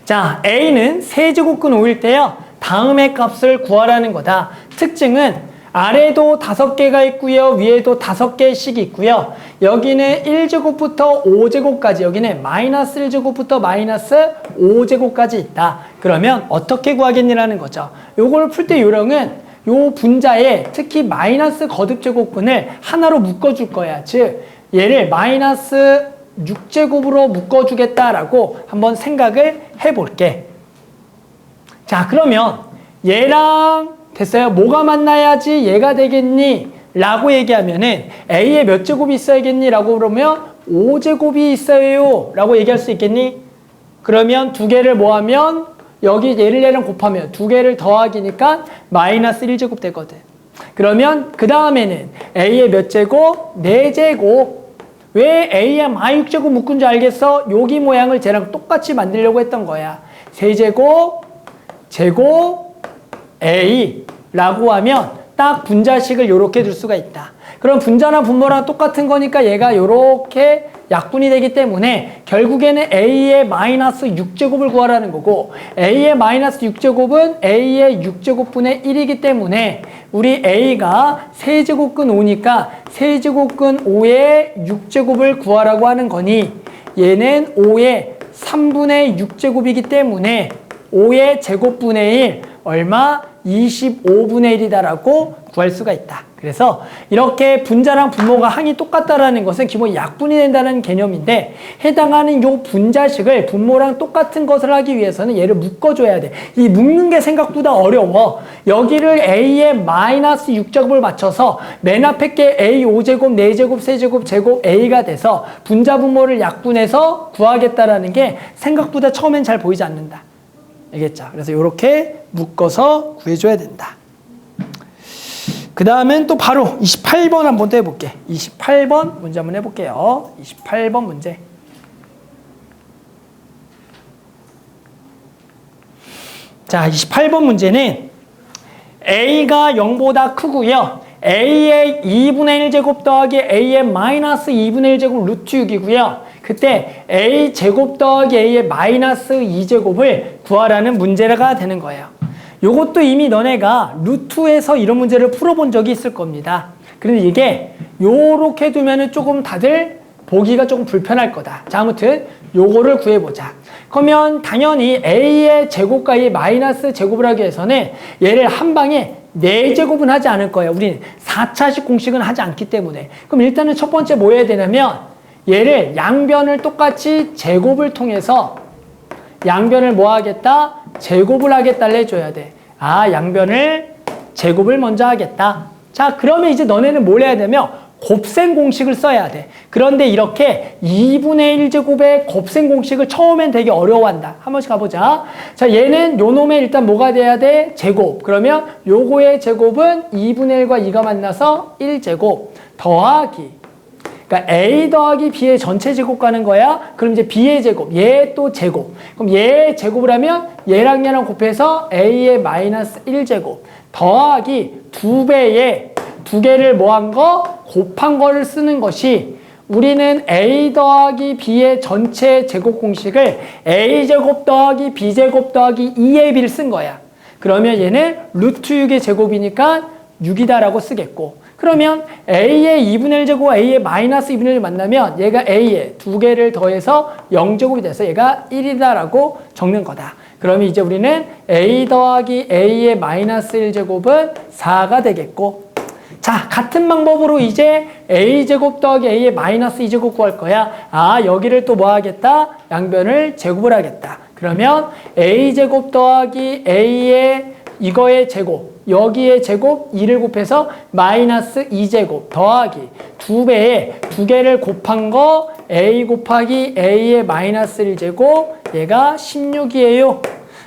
Speaker 1: 자, A는 세제곱근 5일 때요. 다음의 값을 구하라는 거다. 특징은 아래도 5개가 있고요. 위에도 5개씩 있고요. 여기는 1제곱부터 5제곱까지, 여기는 마이너스 1제곱부터 마이너스 5제곱까지 있다. 그러면 어떻게 구하겠니라는 거죠. 요걸 풀 때 요령은 요 분자에 특히 마이너스 거듭제곱근을 하나로 묶어줄 거야. 즉 얘를 마이너스 6제곱으로 묶어주겠다라고 한번 생각을 해볼게. 자, 그러면 얘랑 됐어요? 뭐가 만나야지 얘가 되겠니? 라고 얘기하면은 A에 몇 제곱이 있어야겠니? 라고 그러면 5제곱이 있어요. 라고 얘기할 수 있겠니? 그러면 두 개를 뭐하면 여기 얘랑 곱하면 두 개를 더하기니까 마이너스 1제곱 되거든. 그러면 그 다음에는 A에 몇 제곱? 4제곱. 왜 A에 -6제곱 묶은 줄 알겠어? 여기 모양을 쟤랑 똑같이 만들려고 했던 거야. 세제곱, 제곱, A라고 하면 딱 분자식을 이렇게 둘 수가 있다. 그럼 분자나 분모랑 똑같은 거니까 얘가 이렇게 약분이 되기 때문에 결국에는 A의 마이너스 6제곱을 구하라는 거고 A의 마이너스 6제곱은 A의 6제곱분의 1이기 때문에 우리 A가 세제곱근 5니까 세제곱근 5의 6제곱을 구하라고 하는 거니 얘는 5의 3분의 6제곱이기 때문에 5의 제곱분의 1 얼마? 25분의 1이다라고 구할 수가 있다. 그래서 이렇게 분자랑 분모가 항이 똑같다라는 것은 기본 약분이 된다는 개념인데 해당하는 요 분자식을 분모랑 똑같은 것을 하기 위해서는 얘를 묶어줘야 돼. 이 묶는 게 생각보다 어려워. 여기를 A의 마이너스 6제곱을 맞춰서 맨 앞에 게 A 5제곱, 4제곱, 세제곱, 제곱 A가 돼서 분자 분모를 약분해서 구하겠다라는 게 생각보다 처음엔 잘 보이지 않는다. 알겠죠? 그래서 이렇게 묶어서 구해줘야 된다. 그 다음엔 또 바로 28번 한번 또 해볼게. 28번 문제 한번 해볼게요. 28번 문제. 자, 28번 문제는 A가 0보다 크고요. A의 2분의 1제곱 더하기 A의 마이너스 2분의 1제곱 루트 6이고요. 그때 A 제곱 더하기 A의 마이너스 2제곱을 구하라는 문제가 되는 거예요. 요것도 이미 너네가 루트에서 이런 문제를 풀어본 적이 있을 겁니다. 그런데 이게 요렇게 두면은 조금 다들 보기가 조금 불편할 거다. 자, 아무튼 요거를 구해보자. 그러면 당연히 A의 제곱과 A의 마이너스 제곱을 하기 위해서는 얘를 한 방에 4제곱은 하지 않을 거예요. 우리는 4차식 공식은 하지 않기 때문에. 그럼 일단은 첫 번째 뭐 해야 되냐면 얘를 양변을 똑같이 제곱을 통해서 양변을 뭐 하겠다? 제곱을 하겠다를 해줘야 돼. 양변을 제곱을 먼저 하겠다. 자, 그러면 이제 너네는 뭘 해야 되면 곱셈 공식을 써야 돼. 그런데 이렇게 2분의 1제곱의 곱셈 공식을 처음엔 되게 어려워한다. 한 번씩 가보자. 자, 얘는 요 놈의 일단 뭐가 돼야 돼? 제곱. 그러면 요거의 제곱은 2분의 1과 2가 만나서 1제곱 더하기 그러니까 A 더하기 B의 전체 제곱 가는 거야. 그럼 이제 B의 제곱, 얘 또 제곱. 그럼 얘 제곱을 하면 얘랑 얘랑 곱해서 A의 마이너스 1제곱 더하기 2배의 두 개를 뭐 한 거? 곱한 거를 쓰는 것이 우리는 A 더하기 B의 전체 제곱 공식을 A제곱 더하기 B제곱 더하기 2AB를 쓴 거야. 그러면 얘는 루트 6의 제곱이니까 6이다라고 쓰겠고, 그러면 A의 2분의 1제곱, A의 마이너스 2분의 1을 만나면 얘가 A의 두 개를 더해서 0제곱이 돼서 얘가 1이다라고 적는 거다. 그러면 이제 우리는 A 더하기 A의 마이너스 1제곱은 4가 되겠고, 자, 같은 방법으로 이제 A제곱 더하기 A의 마이너스 2제곱 구할 거야. 아, 여기를 또 뭐 하겠다? 양변을 제곱을 하겠다. 그러면 A제곱 더하기 A의 이거의 제곱, 여기의 제곱 2를 곱해서 마이너스 2제곱 더하기 2배에 두 개를 곱한 거 A 곱하기 A의 마이너스 1제곱, 얘가 16이에요.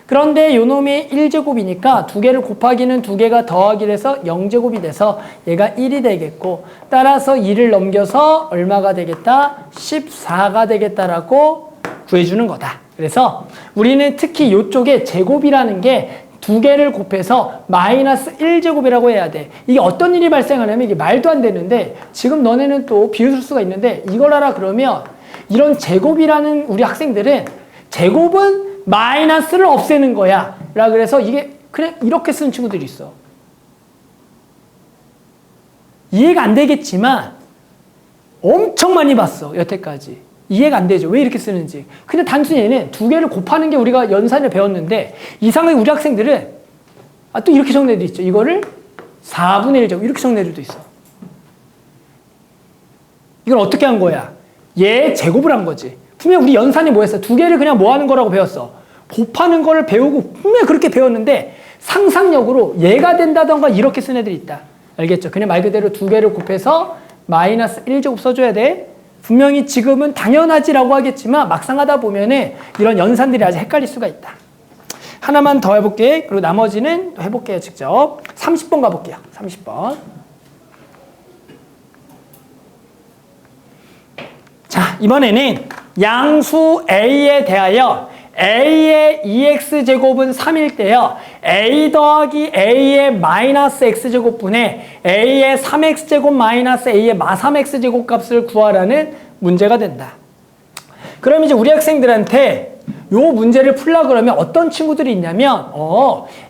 Speaker 1: 그런데 요 놈이 1제곱이니까 두 개를 곱하기는 두 개가 더하기를 해서 0제곱이 돼서 얘가 1이 되겠고, 따라서 2를 넘겨서 얼마가 되겠다? 14가 되겠다라고 구해주는 거다. 그래서 우리는 특히 이쪽에 제곱이라는 게 두 개를 곱해서 마이너스 1제곱이라고 해야 돼. 이게 어떤 일이 발생하냐면 이게 말도 안 되는데, 지금 너네는 또 비웃을 수가 있는데, 이걸 알아 그러면 이런 제곱이라는 우리 학생들은 제곱은 마이너스를 없애는 거야 라 그래서 이게 그냥 이렇게 쓰는 친구들이 있어. 이해가 안 되겠지만 엄청 많이 봤어 여태까지. 이해가 안 되죠. 왜 이렇게 쓰는지. 근데 단순히 얘는 두 개를 곱하는 게 우리가 연산을 배웠는데, 이상하게 우리 학생들은 또 이렇게 적는 애도 있죠. 이거를 4분의 1제곱 이렇게 적는 애들도 있어. 이걸 어떻게 한 거야? 얘 제곱을 한 거지. 분명 우리 연산이 뭐였어? 두 개를 그냥 뭐 하는 거라고 배웠어. 곱하는 거를 배우고 분명히 그렇게 배웠는데, 상상력으로 얘가 된다던가 이렇게 쓴 애들이 있다. 알겠죠? 그냥 말 그대로 두 개를 곱해서 마이너스 1제곱 써줘야 돼. 분명히 지금은 당연하지라고 하겠지만 막상 하다 보면은 이런 연산들이 아주 헷갈릴 수가 있다. 하나만 더 해볼게. 그리고 나머지는 해볼게요, 직접. 30번 가볼게요. 30번. 자, 이번에는 양수 A에 대하여 A의 2x제곱은 3일 때요, A 더하기 A의 마이너스 x제곱분의 A의 3x제곱 마이너스 A의 마3x제곱 값을 구하라는 문제가 된다. 그럼 이제 우리 학생들한테 요 문제를 풀려고 그러면 어떤 친구들이 있냐면,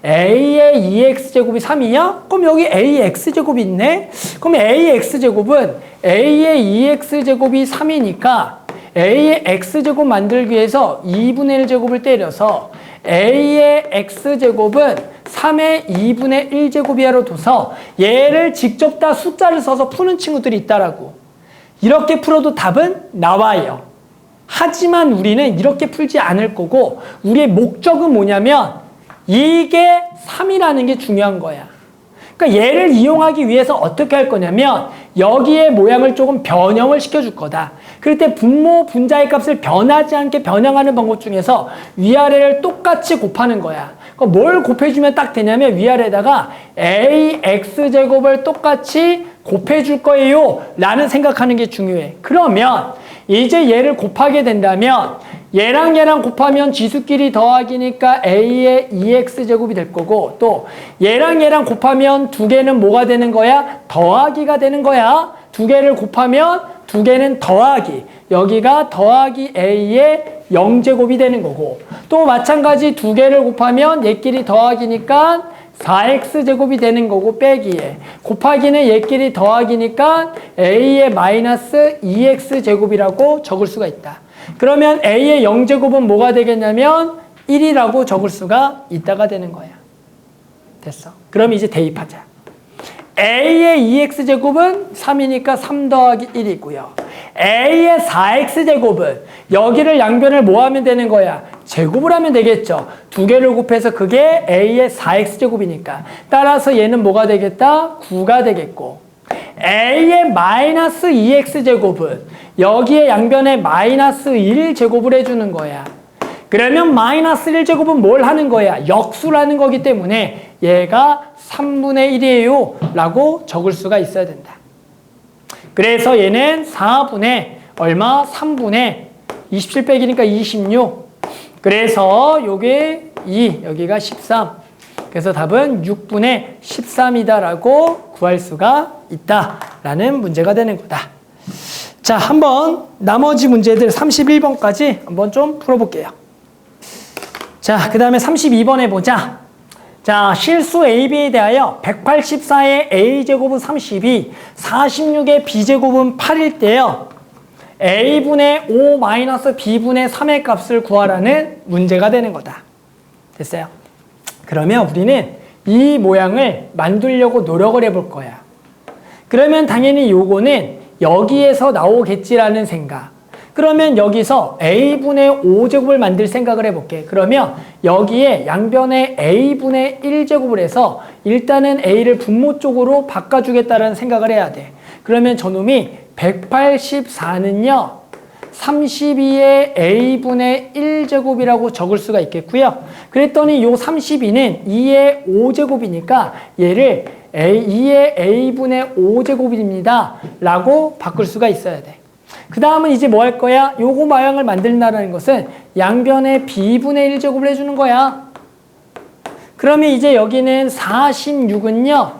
Speaker 1: A의 2x제곱이 3이냐? 그럼 여기 AX제곱이 있네? 그럼 AX제곱은 A의 2x제곱이 3이니까 A의 x제곱 만들기 위해서 2분의 1제곱을 때려서 A의 x제곱은 3의 2분의 1제곱이야로 둬서 얘를 직접 다 숫자를 써서 푸는 친구들이 있다라고. 이렇게 풀어도 답은 나와요. 하지만 우리는 이렇게 풀지 않을 거고, 우리의 목적은 뭐냐면 이게 3이라는 게 중요한 거야. 그러니까 얘를 이용하기 위해서 어떻게 할 거냐면 여기에 모양을 조금 변형을 시켜줄 거다. 그럴 때 분모, 분자의 값을 변하지 않게 변형하는 방법 중에서 위아래를 똑같이 곱하는 거야. 그러니까 뭘 곱해주면 딱 되냐면 위아래에다가 AX제곱을 똑같이 곱해줄 거예요 라는 생각하는 게 중요해. 그러면 이제 얘를 곱하게 된다면 얘랑 얘랑 곱하면 지수끼리 더하기니까 A의 2x제곱이 될 거고, 또 얘랑 얘랑 곱하면 두 개는 뭐가 되는 거야? 더하기가 되는 거야. 두 개를 곱하면 두 개는 더하기, 여기가 더하기 A의 0제곱이 되는 거고, 또 마찬가지 두 개를 곱하면 얘끼리 더하기니까 4x제곱이 되는 거고, 빼기에 곱하기는 얘끼리 더하기니까 A의 마이너스 2x제곱이라고 적을 수가 있다. 그러면 A의 0제곱은 뭐가 되겠냐면 1이라고 적을 수가 있다가 되는 거야. 됐어. 그럼 이제 대입하자. A의 2x제곱은 3이니까 3 더하기 1이고요. A의 4x제곱은 여기를 양변을 뭐 하면 되는 거야? 제곱을 하면 되겠죠. 두 개를 곱해서 그게 A의 4x제곱이니까. 따라서 얘는 뭐가 되겠다? 9가 되겠고. A의 마이너스 2x제곱은 여기에 양변에 마이너스 1제곱을 해주는 거야. 그러면 마이너스 1제곱은 뭘 하는 거야? 역수라는 거기 때문에 얘가 3분의 1이에요 라고 적을 수가 있어야 된다. 그래서 얘는 4분의 얼마? 3분의 27 빼기니까 26. 그래서 요게 2, 여기가 13. 그래서 답은 6분의 13이다라고 구할 수가 있다라는 문제가 되는 거다. 자, 한번 나머지 문제들 31번까지 한번 좀 풀어볼게요. 자, 그 다음에 32번 해보자. 자, 실수 AB에 대하여 184의 A제곱은 32, 46의 B제곱은 8일 때요. A분의 5 마이너스 B분의 3의 값을 구하라는 문제가 되는 거다. 됐어요? 그러면 우리는 이 모양을 만들려고 노력을 해볼 거야. 그러면 당연히 요거는 여기에서 나오겠지라는 생각. 그러면 여기서 A분의 5제곱을 만들 생각을 해볼게. 그러면 여기에 양변에 A분의 1제곱을 해서 일단은 A를 분모 쪽으로 바꿔주겠다는 생각을 해야 돼. 그러면 저놈이 184는요. 32의 A분의 1제곱이라고 적을 수가 있겠고요. 그랬더니 요 32는 2의 5제곱이니까 얘를 2의 A분의 5제곱입니다. 라고 바꿀 수가 있어야 돼. 그 다음은 이제 뭐 할 거야? 요거 모양을 만든다는 것은 양변에 B분의 1제곱을 해주는 거야. 그러면 이제 여기는 46은요.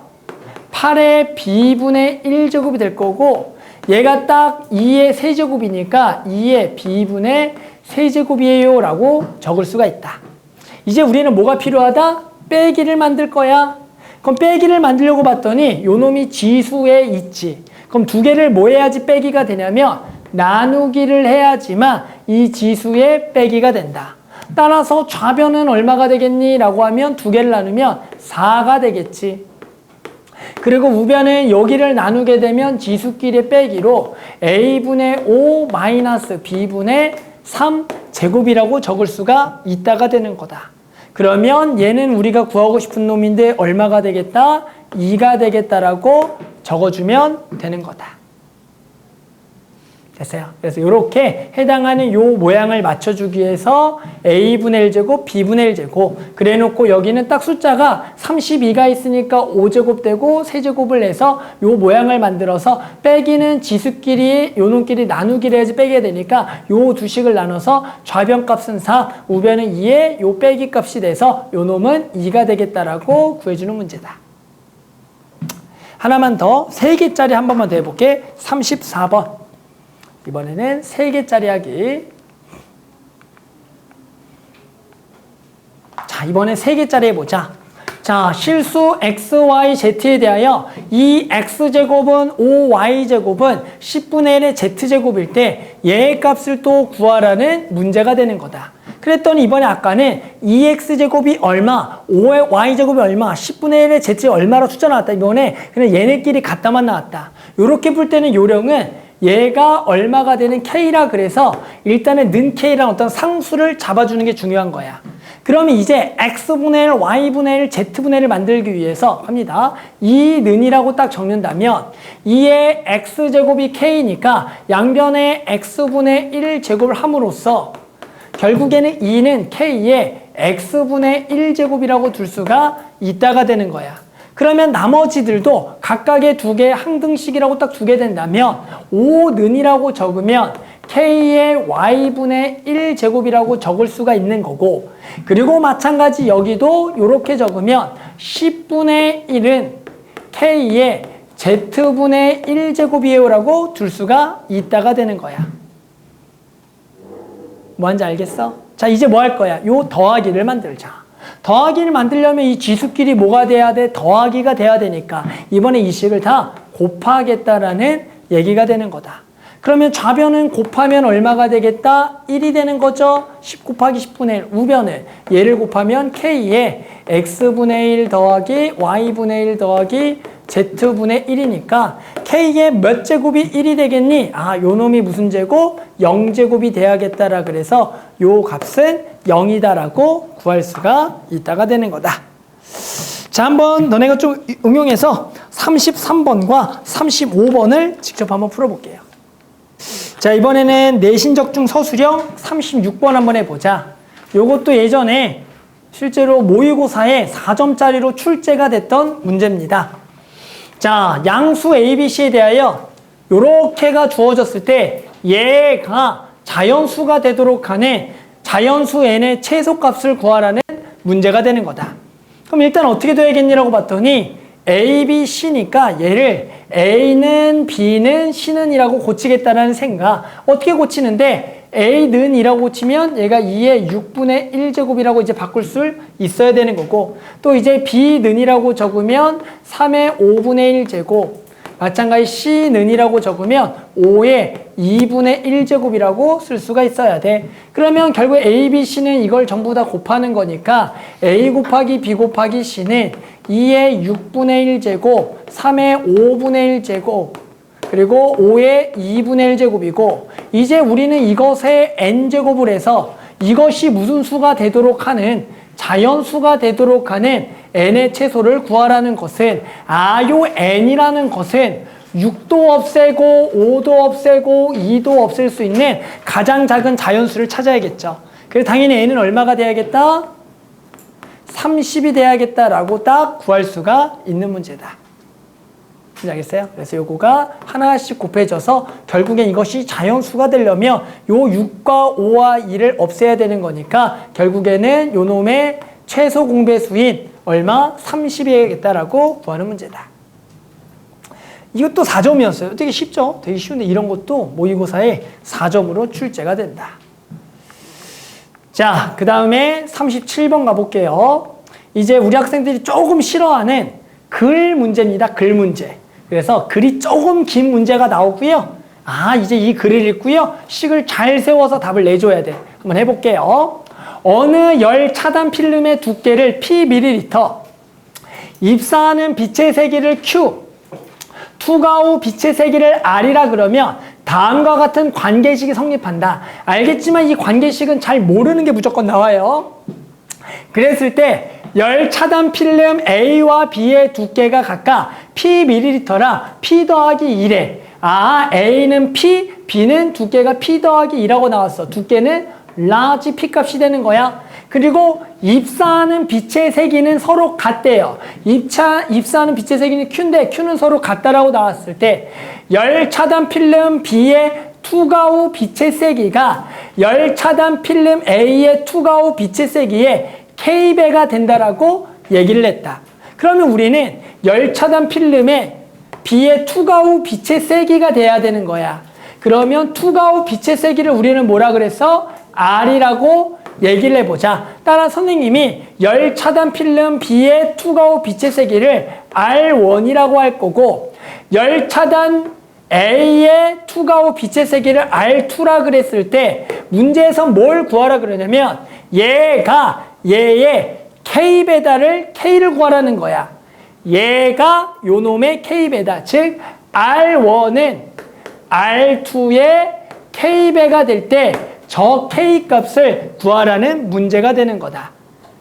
Speaker 1: 8의 B분의 1제곱이 될 거고 얘가 딱 2의 세제곱이니까 2의 B분의 세제곱이에요 라고 적을 수가 있다. 이제 우리는 뭐가 필요하다? 빼기를 만들 거야. 그럼 빼기를 만들려고 봤더니 요 놈이 지수에 있지. 그럼 두 개를 뭐 해야지 빼기가 되냐면 나누기를 해야지만 이 지수에 빼기가 된다. 따라서 좌변은 얼마가 되겠니? 라고 하면 두 개를 나누면 4가 되겠지. 그리고 우변은 여기를 나누게 되면 지수끼리 빼기로 A분의 5 마이너스 B분의 3 제곱이라고 적을 수가 있다가 되는 거다. 그러면 얘는 우리가 구하고 싶은 놈인데 얼마가 되겠다? 2가 되겠다라고 적어주면 되는 거다. 됐어요. 그래서 이렇게 해당하는 요 모양을 맞춰주기 위해서 A분의 1제곱, B분의 1제곱 그래 놓고 여기는 딱 숫자가 32가 있으니까 5제곱 되고 세제곱을 내서 요 모양을 만들어서 빼기는 지수끼리 요 놈끼리 나누기를 해야지 빼게 되니까 요 두 식을 나눠서 좌변 값은 4, 우변은 2에 요 빼기 값이 돼서 요 놈은 2가 되겠다라고 구해주는 문제다. 하나만 더 3개짜리 한 번만 더 해볼게. 34번. 이번에는 3개짜리 하기. 자, 이번에 3개짜리 해보자. 자, 실수 x, y, z에 대하여 이 x제곱은 5y제곱은 10분의 1의 z제곱일 때 얘의 값을 또 구하라는 문제가 되는 거다. 그랬더니 이번에 아까는 2x제곱이 얼마, 5y제곱이 얼마, 10분의 1의 z이 얼마로 숫자 나왔다. 이번에 그냥 얘네끼리 같다만 나왔다. 요렇게 풀 때는 요령은 얘가 얼마가 되는 k라 그래서 일단은 는 k라는 어떤 상수를 잡아주는 게 중요한 거야. 그러면 이제 x분의 1, y분의 1, z분의 1을 만들기 위해서 합니다. 이 는이라고 딱 적는다면 2의 x제곱이 k니까 양변에 x분의 1제곱을 함으로써 결국에는 2는 k의 x분의 1제곱이라고 둘 수가 있다가 되는 거야. 그러면 나머지들도 각각의 두 개의 항등식이라고 딱 두게 된다면 5는이라고 적으면 k의 y분의 1제곱이라고 적을 수가 있는 거고 그리고 마찬가지 여기도 이렇게 적으면 10분의 1은 k의 z분의 1제곱이에요 라고 둘 수가 있다가 되는 거야. 뭐하는지 알겠어? 자, 이제 뭐 할 거야? 요 더하기를 만들자. 더하기를 만들려면 이 지수끼리 뭐가 돼야 돼? 더하기가 돼야 되니까 이번에 이 식을 다 곱하겠다라는 얘기가 되는 거다. 그러면 좌변은 곱하면 얼마가 되겠다? 1이 되는 거죠? 10 곱하기 10분의 1. 우변은 얘를 곱하면 k의 x분의 1 더하기 y분의 1 더하기 z분의 1이니까 k의 몇 제곱이 1이 되겠니? 아, 요 놈이 무슨 제곱? 0제곱이 돼야겠다라 그래서 요 값은 0이다라고 구할 수가 있다가 되는 거다. 자, 한번 너네가 좀 응용해서 33번과 35번을 직접 한번 풀어볼게요. 자, 이번에는 내신적중 서술형 36번 한번 해보자. 요것도 예전에 실제로 모의고사에 4점짜리로 출제가 됐던 문제입니다. 자, 양수 ABC에 대하여 요렇게가 주어졌을 때 얘가 자연수가 되도록 하는 자연수 n의 최소값을 구하라는 문제가 되는 거다. 그럼 일단 어떻게 돼야겠니라고 봤더니 A, B, C니까 얘를 A는 B는 C는 이라고 고치겠다라는 생각. 어떻게 고치는데 A는 이라고 고치면 얘가 2의 6분의 1제곱이라고 이제 바꿀 수 있어야 되는 거고, 또 이제 B는 이라고 적으면 3의 5분의 1제곱, 마찬가지 C는 이라고 적으면 5의 2분의 1제곱이라고 쓸 수가 있어야 돼. 그러면 결국 A, B, C는 이걸 전부 다 곱하는 거니까 A 곱하기 B 곱하기 C는 2의 6분의 1제곱, 3의 5분의 1제곱, 그리고 5의 2분의 1제곱이고, 이제 우리는 이것의 n제곱을 해서 이것이 무슨 수가 되도록 하는, 자연수가 되도록 하는 n의 최소를 구하라는 것은, 요 n이라는 것은 6도 없애고 5도 없애고 2도 없앨 수 있는 가장 작은 자연수를 찾아야겠죠. 그래서 당연히 n은 얼마가 돼야겠다? 30이 돼야겠다라고 딱 구할 수가 있는 문제다. 알겠어요? 그래서 요거가 하나씩 곱해져서 결국엔 이것이 자연수가 되려면 요 6과 5와 2를 없애야 되는 거니까 결국에는 요 놈의 최소 공배수인 얼마? 30이야겠다라고 구하는 문제다. 이것도 4점이었어요. 되게 쉽죠? 되게 쉬운데 이런 것도 모의고사에 4점으로 출제가 된다. 자, 그 다음에 37번 가볼게요. 이제 우리 학생들이 조금 싫어하는 글 문제입니다. 글 문제. 그래서 글이 조금 긴 문제가 나오고요. 이제 이 글을 읽고요. 식을 잘 세워서 답을 내줘야 돼. 한번 해볼게요. 어느 열 차단 필름의 두께를 P ml, 입사하는 빛의 세기를 Q, 투과 후 빛의 세기를 R이라 그러면 다음과 같은 관계식이 성립한다. 알겠지만 이 관계식은 잘 모르는 게 무조건 나와요. 그랬을 때 열 차단 필름 A와 B의 두께가 각각 P ml라 P 더하기 1에 A는 P, B는 두께가 P 더하기 2라고 나왔어. 두께는 large P 값이 되는 거야. 그리고 입사하는 빛의 세기는 서로 같대요. 입사하는 빛의 세기는 Q인데 Q는 서로 같다라고 나왔을 때 열 차단 필름 B의 투과 후 빛의 세기가 열 차단 필름 A의 투과 후 빛의 세기에 K배가 된다라고 얘기를 했다. 그러면 우리는 열 차단 필름에 B의 투과 후 빛의 세기가 돼야 되는 거야. 그러면 투과 후 빛의 세기를 우리는 뭐라 그랬어? R이라고 얘기를 해보자. 따라 선생님이 열 차단 필름 B의 투과 후 빛의 세기를 R1이라고 할 거고, 열 차단 A의 투과 후 빛의 세기를 R2라 그랬을 때 문제에서 뭘 구하라 그러냐면 얘가 얘의 K배다를 K를 구하라는 거야. 얘가 요 놈의 K배다. 즉 R1은 R2의 K배가 될 때 저 K값을 구하라는 문제가 되는 거다.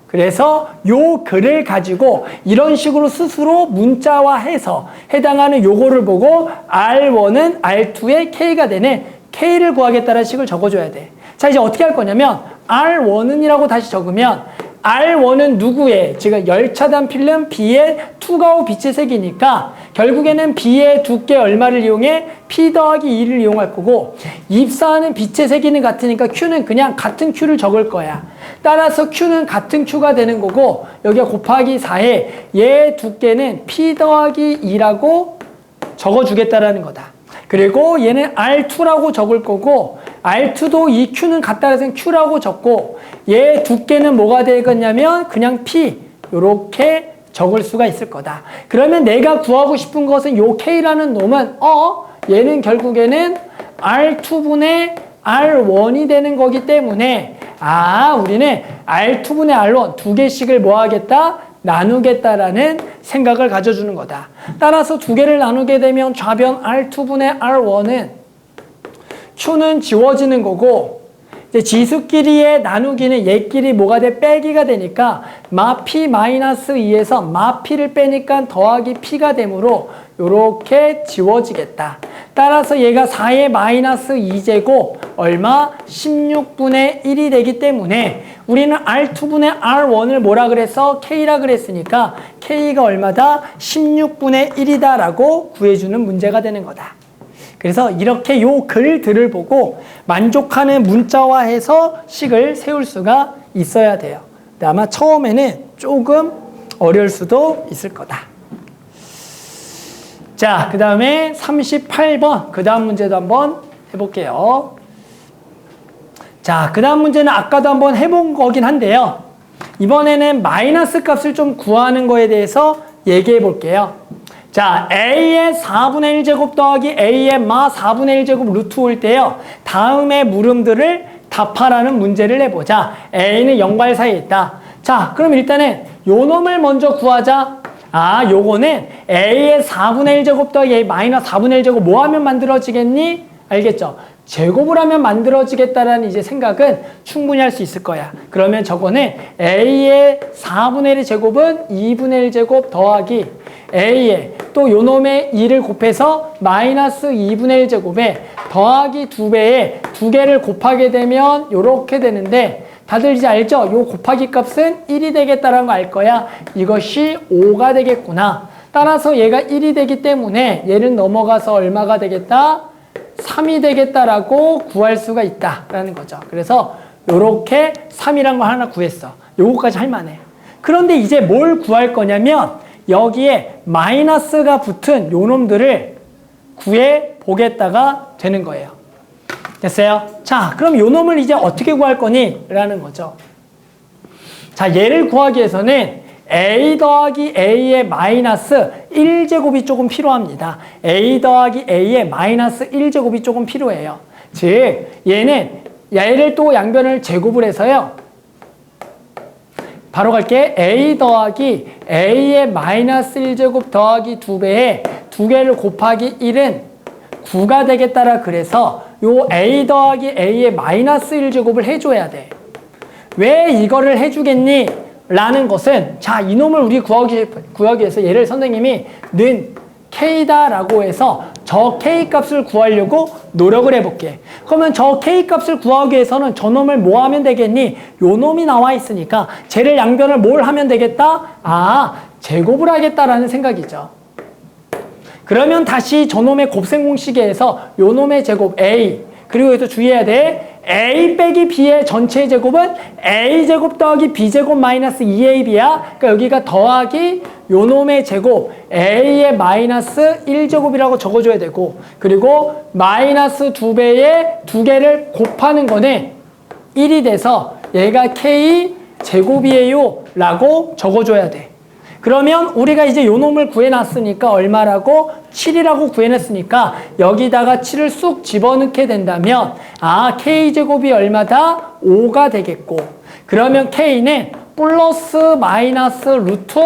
Speaker 1: 그래서 요 글을 가지고 이런 식으로 스스로 문자화해서 해당하는 요거를 보고 R1은 R2의 K가 되는 K를 구하겠다는 식을 적어줘야 돼. 자, 이제 어떻게 할 거냐면 R1은 이라고 다시 적으면 R1은 누구의? 지금 열차단 필름 B의 투과 후 빛의 세기니까 결국에는 B의 두께 얼마를 이용해? P 더하기 2를 이용할 거고, 입사하는 빛의 세기는 같으니까 Q는 그냥 같은 Q를 적을 거야. 따라서 Q는 같은 Q가 되는 거고, 여기가 곱하기 4에 얘 두께는 P 더하기 2라고 적어주겠다라는 거다. 그리고 얘는 R2라고 적을 거고, R2도 이 Q는 같다라서 Q라고 적고, 얘 두께는 뭐가 되겠냐면 그냥 P 요렇게 적을 수가 있을 거다. 그러면 내가 구하고 싶은 것은 요 K라는 놈은 얘는 결국에는 R2분의 R1이 되는 거기 때문에 우리는 R2분의 R1 두 개씩을 뭐 하겠다? 나누겠다라는 생각을 가져주는 거다. 따라서 두 개를 나누게 되면 좌변 R2분의 R1은 Q는 지워지는 거고, 이제 지수끼리의 나누기는 얘끼리 뭐가 돼? 빼기가 되니까 마 P-2에서 마 P를 빼니까 더하기 P가 되므로 요렇게 지워지겠다. 따라서 얘가 4의 마이너스 2제곱 얼마? 16분의 1이 되기 때문에 우리는 R2분의 R1을 뭐라 그랬어? K라 그랬으니까 K가 얼마다? 16분의 1이다 라고 구해주는 문제가 되는 거다. 그래서 이렇게 요 글들을 보고 만족하는 문자화해서 식을 세울 수가 있어야 돼요. 근데 아마 처음에는 조금 어려울 수도 있을 거다. 자, 그 다음에 38번. 그 다음 문제도 한번 해볼게요. 자, 그 다음 문제는 아까도 한번 해본 거긴 한데요. 이번에는 마이너스 값을 좀 구하는 거에 대해서 얘기해 볼게요. 자, a의 4분의 1제곱 더하기 a의 마 4분의 1제곱 루트 올 때요. 다음의 물음들을 답하라는 문제를 내보자. a는 0과 1 사이에 있다. 자, 그럼 일단은 요 놈을 먼저 구하자. 아, 요거는 a의 4분의 1제곱 더하기 a 마이너스 4분의 1제곱 뭐 하면 만들어지겠니? 알겠죠? 제곱을 하면 만들어지겠다라는 이제 생각은 충분히 할 수 있을 거야. 그러면 저거는 a의 4분의 1의 제곱은 2분의 1제곱 더하기 a의 또 요놈의 2를 곱해서 마이너스 2분의 1제곱에 더하기 2배에 2개를 곱하게 되면 요렇게 되는데 다들 이제 알죠? 요 곱하기 값은 1이 되겠다라는 거 알 거야. 이것이 5가 되겠구나. 따라서 얘가 1이 되기 때문에 얘는 넘어가서 얼마가 되겠다? 3이 되겠다라고 구할 수가 있다라는 거죠. 그래서 요렇게 3이란 거 하나 구했어. 요거까지 할 만해. 그런데 이제 뭘 구할 거냐면 여기에 마이너스가 붙은 요 놈들을 구해 보겠다가 되는 거예요. 됐어요? 자, 그럼 요 놈을 이제 어떻게 구할 거니? 라는 거죠. 자, 얘를 구하기 위해서는 a 더하기 a의 마이너스 1제곱이 조금 필요합니다. a 더하기 a의 마이너스 1제곱이 조금 필요해요. 즉, 얘를 또 양변을 제곱을 해서요. 바로 갈게. a 더하기 a의 마이너스 1제곱 더하기 2배에 2개를 곱하기 1은 9가 되겠다라 그래서 요 a 더하기 a의 마이너스 1제곱을 해줘야 돼. 왜 이거를 해주겠니? 라는 것은 자, 이놈을 우리 구하기 위해서 얘를 선생님이 는 k다라고 해서 저 k 값을 구하려고 노력을 해볼게. 그러면 저 k 값을 구하기 위해서는 저놈을 뭐 하면 되겠니? 요 놈이 나와 있으니까 쟤를 양변을 뭘 하면 되겠다? 아, 제곱을 하겠다라는 생각이죠. 그러면 다시 저놈의 곱셈 공식에서 요 놈의 제곱 a 그리고 여기서 주의해야 돼. a 빼기 b의 전체 제곱은 a제곱 더하기 b제곱 마이너스 2ab야. 그러니까 여기가 더하기 요놈의 제곱 a의 마이너스 1제곱이라고 적어줘야 되고 그리고 마이너스 2배에 2개를 곱하는 거네 1이 돼서 얘가 k 제곱이에요 라고 적어줘야 돼. 그러면 우리가 이제 요 놈을 구해놨으니까 얼마라고? 7이라고 구해놨으니까 여기다가 7을 쑥 집어넣게 된다면 아, k제곱이 얼마다? 5가 되겠고 그러면 k는 플러스 마이너스 루트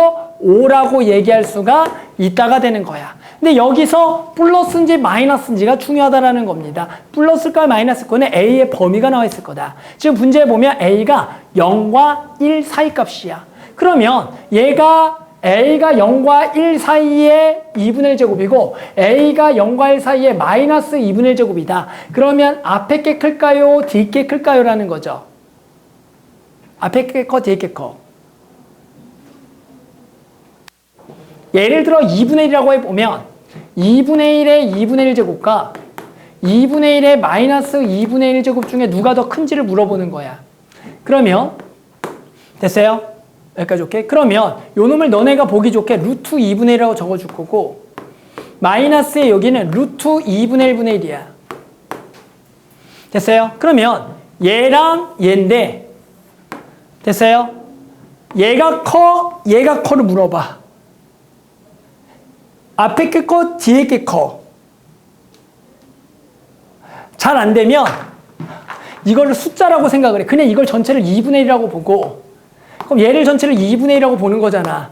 Speaker 1: 5라고 얘기할 수가 있다가 되는 거야. 근데 여기서 플러스인지 마이너스인지가 중요하다라는 겁니다. 플러스일까 마이너스일까는 a의 범위가 나와 있을 거다. 지금 문제에 보면 a가 0과 1 사이 값이야. 그러면 A가 0과 1 사이에 2분의 1제곱이고 A가 0과 1 사이에 마이너스 2분의 1제곱이다. 그러면 앞에 게 클까요? 뒤에 게 클까요? 라는 거죠. 앞에 게 커? 뒤에 게 커? 예를 들어 2분의 1이라고 해보면 2분의 1의 2분의 1제곱과 2분의 1의 마이너스 2분의 1제곱 중에 누가 더 큰지를 물어보는 거야. 그러면 됐어요? 여기까지 오케이? 그러면 요 놈을 너네가 보기 좋게 루트 2분의 1이라고 적어줄 거고 마이너스의 여기는 루트 2분의 1분의 1이야. 됐어요? 그러면 얘랑 얘인데 됐어요? 얘가 커, 얘가 커를 물어봐. 앞에 게 커, 뒤에 게 커. 잘 안 되면 이거를 숫자라고 생각을 해. 그냥 이걸 전체를 2분의 1이라고 보고 그럼 얘를 전체를 2분의 1이라고 보는 거잖아.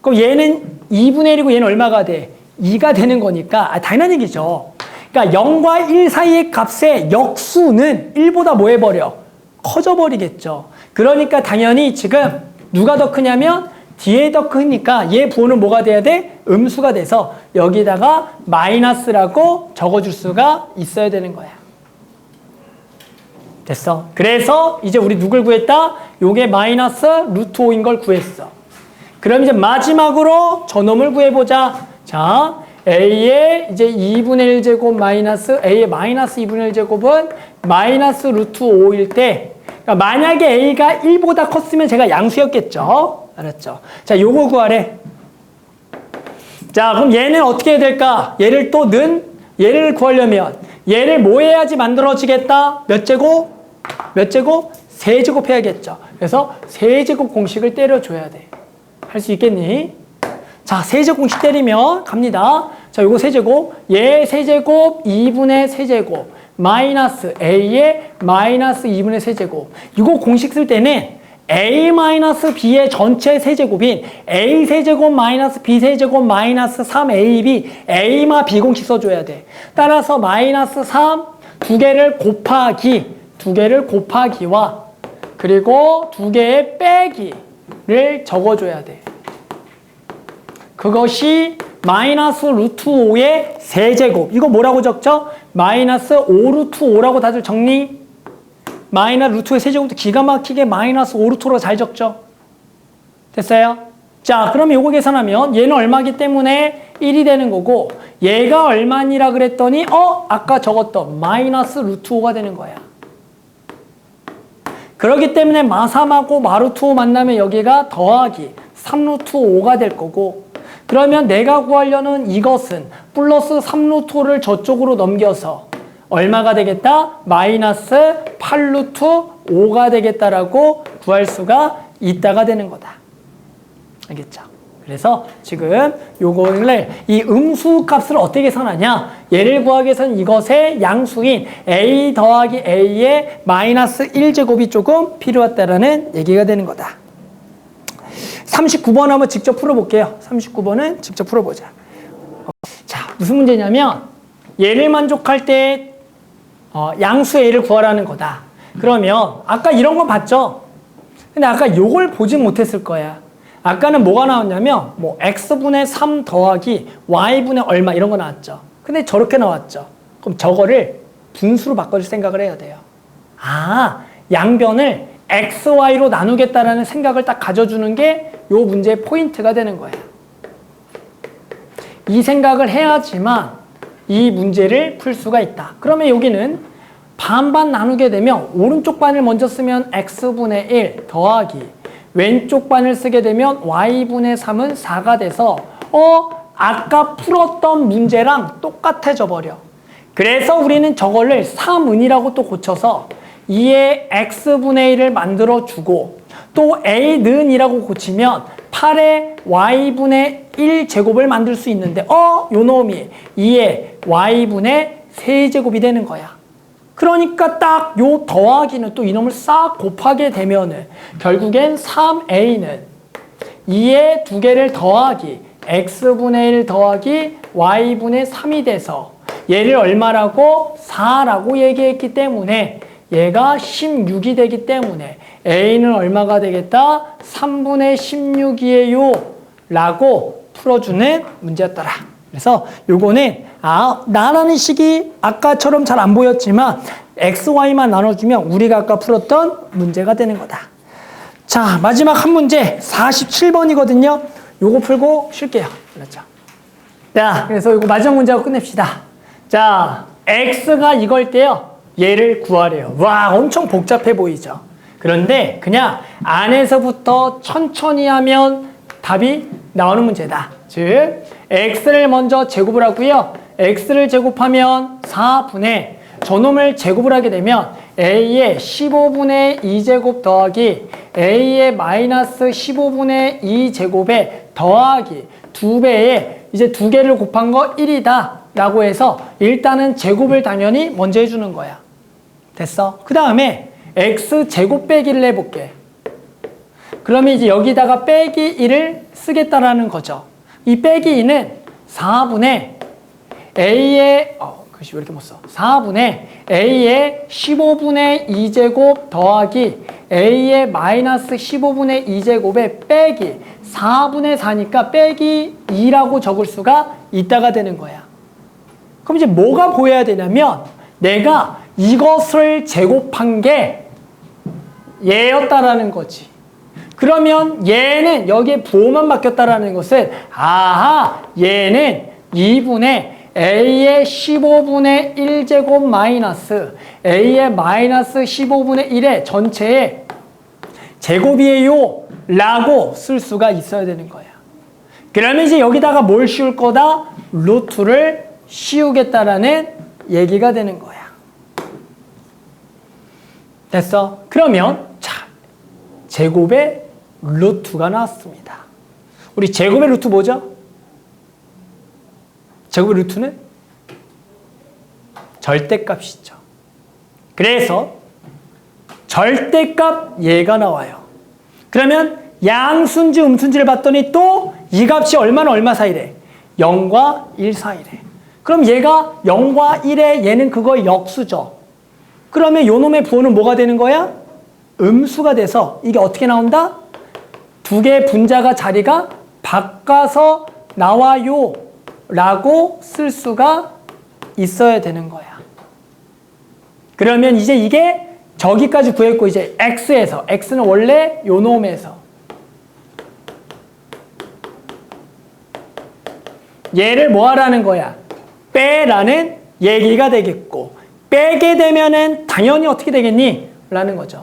Speaker 1: 그럼 얘는 2분의 1이고 얘는 얼마가 돼? 2가 되는 거니까 당연한 얘기죠. 그러니까 0과 1 사이의 값의 역수는 1보다 뭐 해버려? 커져버리겠죠. 그러니까 당연히 지금 누가 더 크냐면 뒤에 더 크니까 얘 부호는 뭐가 돼야 돼? 음수가 돼서 여기다가 마이너스라고 적어줄 수가 있어야 되는 거야. 됐어. 그래서 이제 우리 누굴 구했다? 요게 마이너스 루트 5인 걸 구했어. 그럼 이제 마지막으로 저놈을 구해보자. 자, A의 이제 2분의 1제곱 마이너스 A의 마이너스 2분의 1제곱은 마이너스 루트 5일 때, 그러니까 만약에 A가 1보다 컸으면 제가 양수였겠죠. 알았죠? 자, 요거 구하래. 자, 그럼 얘는 어떻게 해야 될까? 얘를 얘를 구하려면 얘를 뭐 해야지 만들어지겠다? 몇 제곱? 몇 제곱? 세제곱 해야겠죠. 그래서 세제곱 공식을 때려줘야 돼. 할 수 있겠니? 자, 세제곱 공식 때리면 갑니다. 자, 요거 세제곱, 얘 세제곱 2분의 세제곱 마이너스 A의 마이너스 2분의 세제곱. 이거 공식 쓸 때는 A 마이너스 B의 전체 세제곱인 A 세제곱 마이너스 B 세제곱 마이너스 3AB A마 B 공식 써줘야 돼. 따라서 마이너스 3 두 개를 곱하기와 그리고 두 개의 빼기를 적어줘야 돼. 그것이 마이너스 루트 5의 세제곱. 이거 뭐라고 적죠? 마이너스 5 루트 5라고 다들 정리? 마이너스 루트의 세제곱도 기가 막히게 마이너스 5 루트로 잘 적죠? 됐어요? 자, 그러면 이거 계산하면 얘는 얼마기 때문에 1이 되는 거고 얘가 얼마니라 그랬더니 아까 적었던 마이너스 루트 5가 되는 거야. 그렇기 때문에 마3하고 마루트 5 만나면 여기가 더하기 3루트 5가 될 거고 그러면 내가 구하려는 이것은 플러스 3루트 5를 저쪽으로 넘겨서 얼마가 되겠다? 마이너스 8루트 5가 되겠다라고 구할 수가 있다가 되는 거다. 알겠죠? 그래서 지금 요거를 이 음수 값을 어떻게 계산하냐? 얘를 구하기 위해서는 이것의 양수인 A 더하기 A의 마이너스 1제곱이 조금 필요하다라는 얘기가 되는 거다. 39번 한번 직접 풀어볼게요. 39번은 직접 풀어보자. 자, 무슨 문제냐면 얘를 만족할 때 양수 A를 구하라는 거다. 그러면 아까 이런 거 봤죠? 근데 아까 요걸 보지 못했을 거야. 아까는 뭐가 나왔냐면 뭐 x분의 3 더하기 y분의 얼마 이런 거 나왔죠. 근데 저렇게 나왔죠. 그럼 저거를 분수로 바꿔줄 생각을 해야 돼요. 아, 양변을 x, y로 나누겠다라는 생각을 딱 가져주는 게 요 문제의 포인트가 되는 거예요. 이 생각을 해야지만 이 문제를 풀 수가 있다. 그러면 여기는 반반 나누게 되면 오른쪽 반을 먼저 쓰면 x분의 1 더하기 왼쪽 반을 쓰게 되면 y분의 3은 4가 돼서 아까 풀었던 문제랑 똑같아져 버려. 그래서 우리는 저거를 3은이라고 또 고쳐서 2의 x분의 1을 만들어주고 또 a는 이라고 고치면 8의 y분의 1제곱을 만들 수 있는데 요 놈이 2의 y분의 세제곱이 되는 거야. 그러니까 딱 요 더하기는 또 이놈을 싹 곱하게 되면은 결국엔 3a는 2의 두 개를 더하기 x분의 1 더하기 y분의 3이 돼서 얘를 얼마라고? 4라고 얘기했기 때문에 얘가 16이 되기 때문에 a는 얼마가 되겠다? 3분의 16이에요 라고 풀어주는 문제였더라. 그래서 요거는 나라는 식이 아까처럼 잘 안 보였지만 x, y만 나눠주면 우리가 아까 풀었던 문제가 되는 거다. 자, 마지막 한 문제 47번이거든요. 요거 풀고 쉴게요. 그렇죠? 자, 그래서 이거 마지막 문제하고 끝냅시다. 자, x가 이걸 때요. 얘를 구하래요. 와, 엄청 복잡해 보이죠? 그런데 그냥 안에서부터 천천히 하면 답이 나오는 문제다. 즉, x를 먼저 제곱을 하고요. x를 제곱하면 4분의 저놈을 제곱을 하게 되면 a의 15분의 2제곱 더하기 a의 마이너스 15분의 2제곱에 더하기 2배에 이제 두 개를 곱한 거 1이다 라고 해서 일단은 제곱을 당연히 먼저 해주는 거야. 됐어? 그 다음에 x 제곱 빼기를 해볼게. 그러면 이제 여기다가 빼기 1을 쓰겠다라는 거죠. 이 빼기 2는 4분의 a의 글씨 왜 이렇게 못 써? 4분의 a의 15분의 2제곱 더하기 a의 마이너스 15분의 2제곱에 빼기 4분의 4니까 빼기 2라고 적을 수가 있다가 되는 거야. 그럼 이제 뭐가 보여야 되냐면 내가 이것을 제곱한 게 얘였다라는 거지. 그러면 얘는 여기에 부호만 바뀌었다라는 것은 아하, 얘는 2분의 a의 15분의 1제곱 마이너스 a의 마이너스 15분의 1의 전체의 제곱이에요 라고 쓸 수가 있어야 되는 거야. 그러면 이제 여기다가 뭘 씌울 거다? 루트를 씌우겠다라는 얘기가 되는 거야. 됐어? 그러면 자, 제곱의 루트가 나왔습니다. 우리 제곱의 루트 뭐죠? 제곱의 루트는 절대값이죠. 그래서 절대값 얘가 나와요. 그러면 양수인지 음수인지를 봤더니 또 이 값이 얼마나 얼마 사이래? 0과 1 사이래. 그럼 얘가 0과 1에 얘는 그거 역수죠. 그러면 요 놈의 부호는 뭐가 되는 거야? 음수가 돼서 이게 어떻게 나온다? 두 개의 분자가 자리가 바꿔서 나와요 라고 쓸 수가 있어야 되는 거야. 그러면 이제 이게 저기까지 구했고 이제 x에서 x는 원래 요 놈에서 얘를 뭐 하라는 거야? 빼라는 얘기가 되겠고 빼게 되면은 당연히 어떻게 되겠니? 라는 거죠.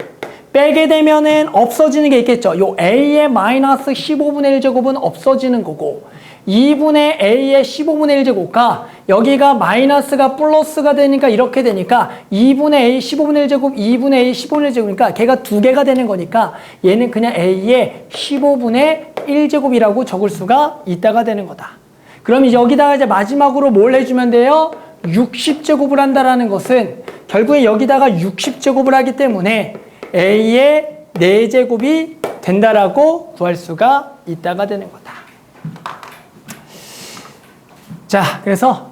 Speaker 1: 빼게 되면은 없어지는 게 있겠죠. 요 a의 마이너스 15분의 1제곱은 없어지는 거고 2분의 a의 15분의 1제곱과 여기가 마이너스가 플러스가 되니까 이렇게 되니까 2분의 a 15분의 1제곱 2분의 a 15분의 1제곱이니까 걔가 두 개가 되는 거니까 얘는 그냥 a의 15분의 1제곱이라고 적을 수가 있다가 되는 거다. 그럼 이제 여기다가 이제 마지막으로 뭘 해주면 돼요? 60제곱을 한다라는 것은 결국에 여기다가 60제곱을 하기 때문에 a의 4제곱이 된다라고 구할 수가 있다가 되는 거다. 자, 그래서